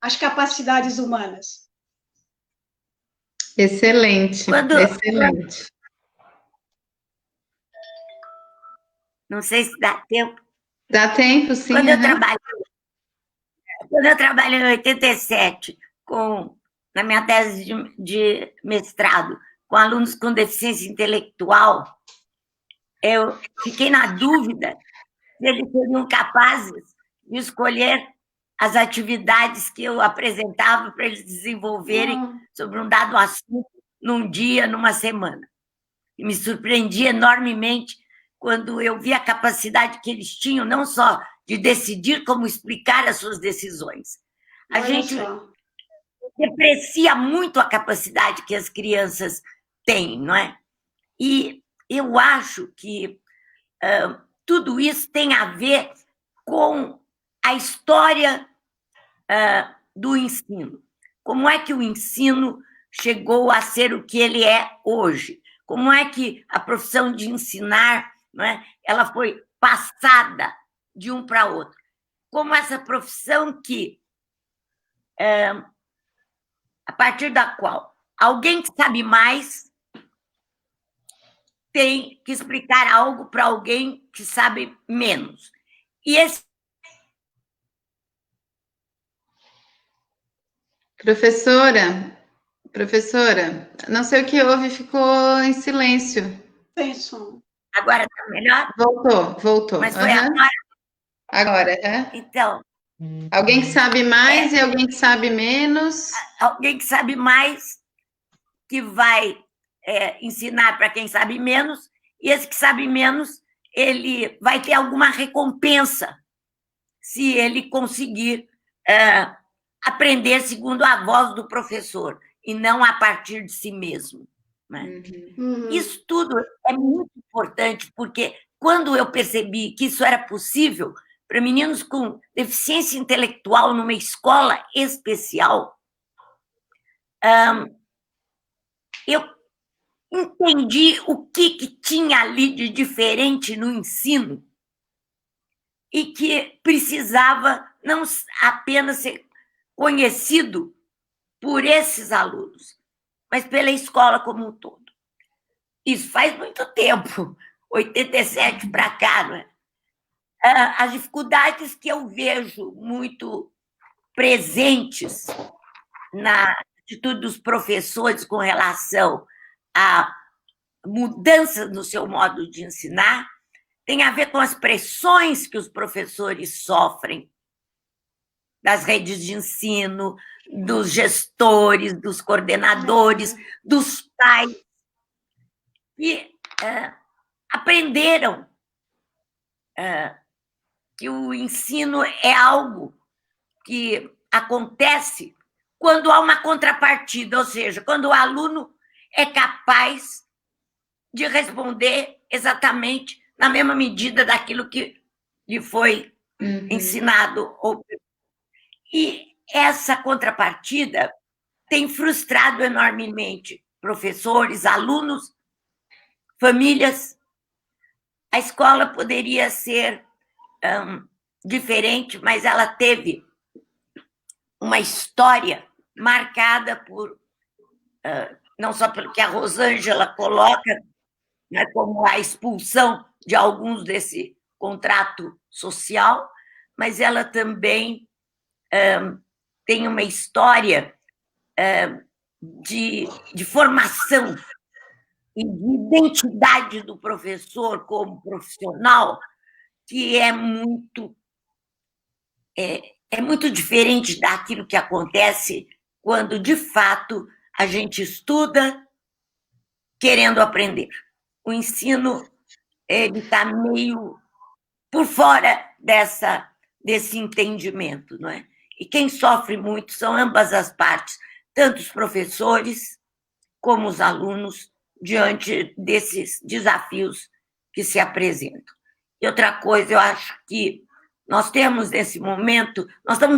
as capacidades humanas. Excelente, excelente. Não sei se dá tempo. Dá tempo, sim. Quando eu trabalhei em 87, na minha tese de mestrado, com alunos com deficiência intelectual, eu fiquei na dúvida se eles seriam capazes de escolher as atividades que eu apresentava para eles desenvolverem sobre um dado assunto num dia, numa semana. E me surpreendi enormemente quando eu vi a capacidade que eles tinham, não só de decidir, como explicar as suas decisões. A gente deprecia muito a capacidade que as crianças têm, não é? E eu acho que tudo isso tem a ver com a história do ensino. Como é que o ensino chegou a ser o que ele é hoje? Como é que a profissão de ensinar, não é, ela foi passada de um para outro? Como essa profissão que, a partir da qual alguém que sabe mais tem que explicar algo para alguém que sabe menos. E esse... Professora, não sei o que houve, ficou em silêncio. Agora está melhor? Voltou. Mas foi agora? Agora, Então... Alguém que sabe mais e alguém que sabe menos. Alguém que sabe mais, que vai ensinar para quem sabe menos, e esse que sabe menos, ele vai ter alguma recompensa se ele conseguir aprender segundo a voz do professor, e não a partir de si mesmo. Né? Isso tudo é muito importante, porque quando eu percebi que isso era possível para meninos com deficiência intelectual numa escola especial, eu entendi o que tinha ali de diferente no ensino e que precisava não apenas ser conhecido por esses alunos, mas pela escola como um todo. Isso faz muito tempo, 87 para cá, não é? As dificuldades que eu vejo muito presentes na atitude dos professores com relação a mudanças no seu modo de ensinar tem a ver com as pressões que os professores sofrem das redes de ensino, dos gestores, dos coordenadores, dos pais, que aprenderam que o ensino é algo que acontece quando há uma contrapartida, ou seja, quando o aluno é capaz de responder exatamente na mesma medida daquilo que lhe foi ensinado. E essa contrapartida tem frustrado enormemente professores, alunos, famílias. A escola poderia ser diferente, mas ela teve uma história marcada por, não só pelo que a Rosângela coloca, né, como a expulsão de alguns desse contrato social, mas ela também tem uma história de formação e de identidade do professor como profissional que é muito diferente daquilo que acontece quando, de fato, a gente estuda querendo aprender. O ensino está meio por fora desse entendimento, não é? E quem sofre muito são ambas as partes, tanto os professores como os alunos, diante desses desafios que se apresentam. E outra coisa, eu acho que nós estamos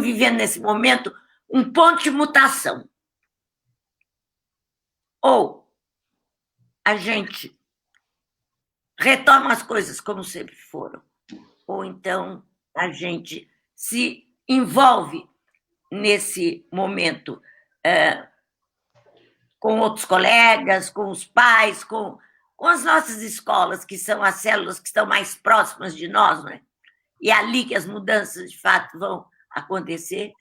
vivendo nesse momento um ponto de mutação. Ou a gente retoma as coisas como sempre foram, ou então a gente se envolve nesse momento com outros colegas, com os pais, com as nossas escolas, que são as células que estão mais próximas de nós, não é? E é ali que as mudanças, de fato, vão acontecer.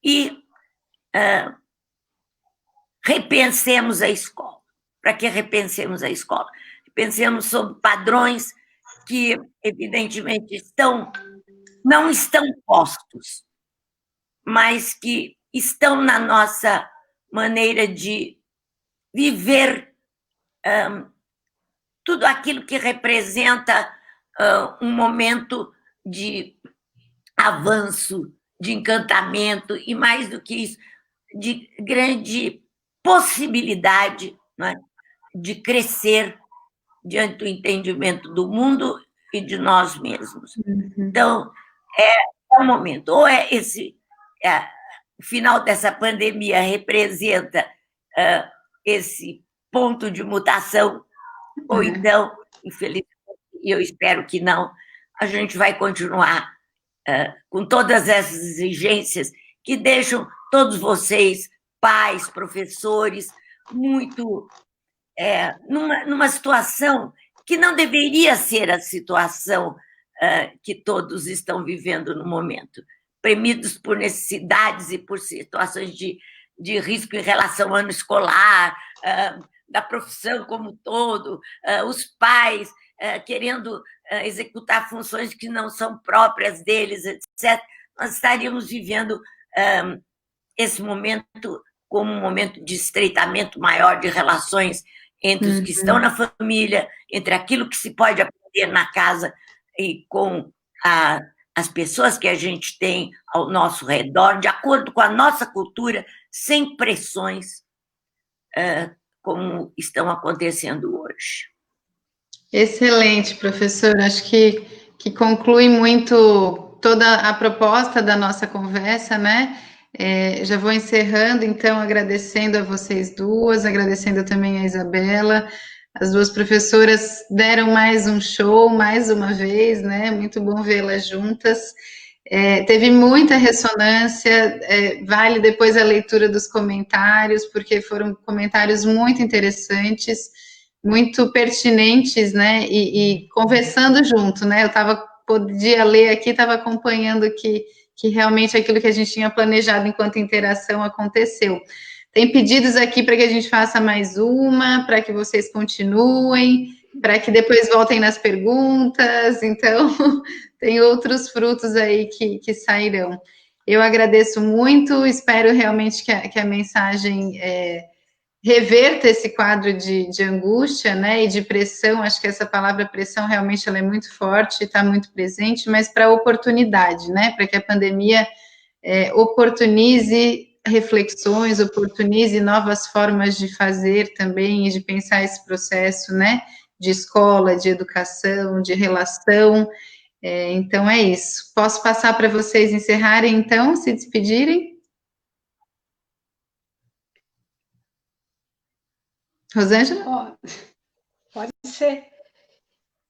E repensemos a escola. Para que repensemos a escola? Pensemos sobre padrões que, evidentemente, não estão postos, mas que estão na nossa maneira de viver tudo aquilo que representa um momento de avanço, de encantamento e, mais do que isso, de grande possibilidade, não é? De crescer diante do entendimento do mundo e de nós mesmos. Então, é um momento. Ou o final dessa pandemia representa esse ponto de mutação, ou então, infelizmente, e eu espero que não, a gente vai continuar com todas essas exigências que deixam todos vocês, pais, professores, muito numa situação que não deveria ser a situação que todos estão vivendo no momento, premidos por necessidades e por situações de risco em relação ao ano escolar, da profissão como um todo, os pais querendo executar funções que não são próprias deles, etc. Nós estaríamos vivendo esse momento como um momento de estreitamento maior de relações entre os que estão na família, entre aquilo que se pode aprender na casa e com as pessoas que a gente tem ao nosso redor, de acordo com a nossa cultura, sem pressões como estão acontecendo hoje. Excelente, professor. Acho que conclui muito toda a proposta da nossa conversa, né? Já vou encerrando, então, agradecendo a vocês duas, agradecendo também a Isabela. As duas professoras deram mais um show, mais uma vez, né? Muito bom vê-las juntas. Teve muita ressonância, vale depois a leitura dos comentários, porque foram comentários muito interessantes, muito pertinentes, né? E conversando junto, né? Podia ler aqui, estava acompanhando que realmente aquilo que a gente tinha planejado enquanto interação aconteceu. Tem pedidos aqui para que a gente faça mais uma, para que vocês continuem, para que depois voltem nas perguntas, então tem outros frutos aí que sairão. Eu agradeço muito, espero realmente que a mensagem reverta esse quadro de angústia, né, e de pressão. Acho que essa palavra pressão realmente ela é muito forte, está muito presente, mas para oportunidade, né, para que a pandemia oportunize reflexões, oportunize novas formas de fazer também e de pensar esse processo, né, de escola, de educação, de relação. Então é isso. Posso passar para vocês encerrarem, então, se despedirem? Rosângela? Pode ser.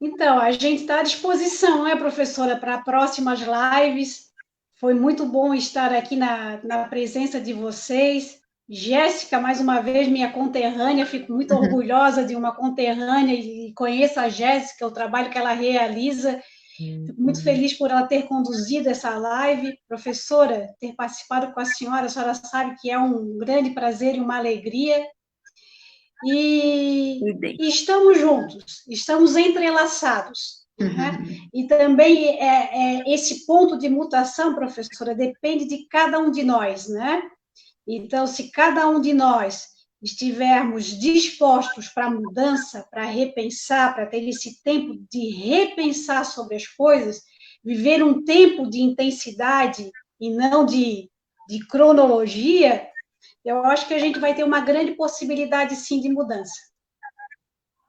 Então, a gente está à disposição, né, professora, para próximas lives. Foi muito bom estar aqui na presença de vocês. Jéssica, mais uma vez, minha conterrânea, fico muito orgulhosa de uma conterrânea e conheço a Jéssica, o trabalho que ela realiza. Fico muito feliz por ela ter conduzido essa live. Professora, ter participado com a senhora sabe que é um grande prazer e uma alegria. E estamos juntos, estamos entrelaçados. Né? E também esse ponto de mutação, professora, depende de cada um de nós, né? Então, se cada um de nós estivermos dispostos para a mudança, para repensar, para ter esse tempo de repensar sobre as coisas, viver um tempo de intensidade e não de cronologia, eu acho que a gente vai ter uma grande possibilidade, sim, de mudança.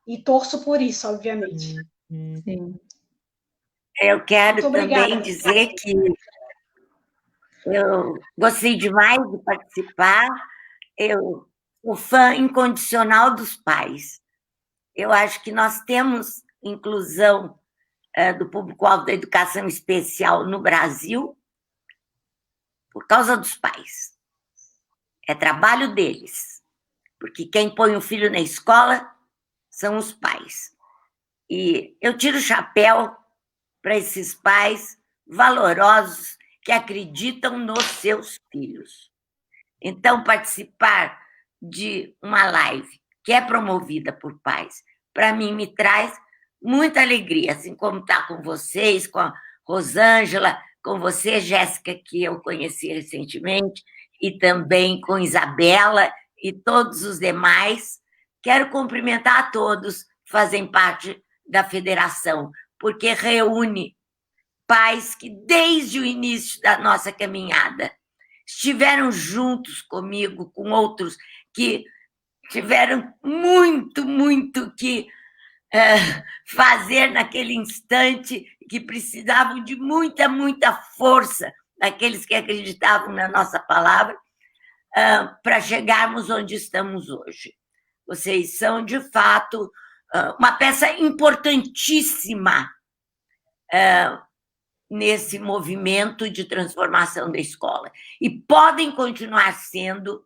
E torço por isso, obviamente. Sim. Eu quero também dizer que eu gostei demais de participar. Eu sou fã incondicional dos pais. Eu acho que nós temos inclusão do público-alvo da educação especial no Brasil por causa dos pais. É trabalho deles, porque quem põe o filho na escola são os pais. E eu tiro o chapéu para esses pais valorosos que acreditam nos seus filhos. Então, participar de uma live que é promovida por pais, para mim, me traz muita alegria, assim como está com vocês, com a Rosângela, com você, Jéssica, que eu conheci recentemente, e também com Isabela e todos os demais. Quero cumprimentar a todos que fazem parte da federação, porque reúne pais que, desde o início da nossa caminhada, estiveram juntos comigo, com outros que tiveram muito que fazer naquele instante, que precisavam de muita força, daqueles que acreditavam na nossa palavra, para chegarmos onde estamos hoje. Vocês são, de fato, uma peça importantíssima nesse movimento de transformação da escola. E podem continuar sendo,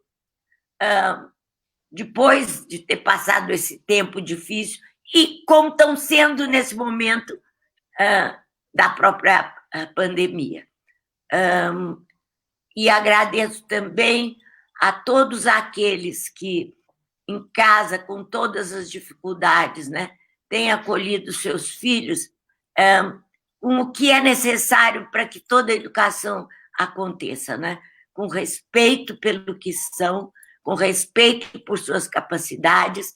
depois de ter passado esse tempo difícil, e como estão sendo nesse momento da própria pandemia. E agradeço também a todos aqueles que, em casa, com todas as dificuldades, né, têm acolhido seus filhos, com o que é necessário para que toda a educação aconteça, né? Com respeito pelo que são, com respeito por suas capacidades,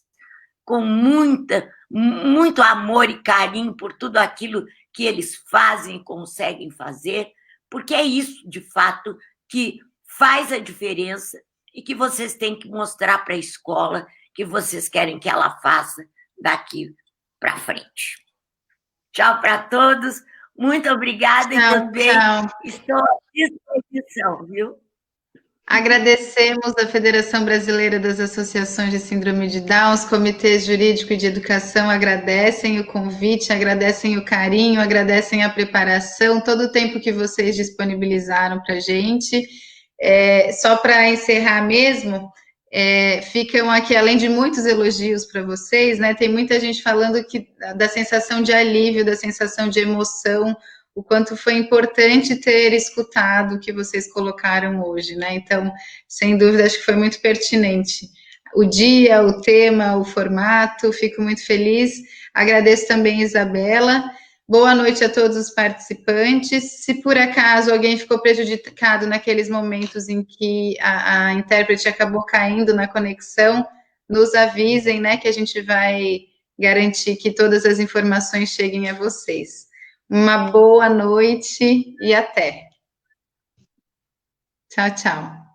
com muito amor e carinho por tudo aquilo que eles fazem e conseguem fazer, porque é isso, de fato, que faz a diferença e que vocês têm que mostrar para a escola que vocês querem que ela faça daqui para frente. Tchau para todos, muito obrigada, e também estou à disposição, viu? Agradecemos a Federação Brasileira das Associações de Síndrome de Down, os comitês jurídico e de educação agradecem o convite, agradecem o carinho, agradecem a preparação, todo o tempo que vocês disponibilizaram para a gente. Só para encerrar mesmo, ficam aqui, além de muitos elogios para vocês, né, tem muita gente falando da sensação de alívio, da sensação de emoção, o quanto foi importante ter escutado o que vocês colocaram hoje, né? Então, sem dúvida, acho que foi muito pertinente. O dia, o tema, o formato, fico muito feliz. Agradeço também, Isabela. Boa noite a todos os participantes. Se por acaso alguém ficou prejudicado naqueles momentos em que a intérprete acabou caindo na conexão, nos avisem, né, que a gente vai garantir que todas as informações cheguem a vocês. Uma boa noite e até! Tchau, tchau.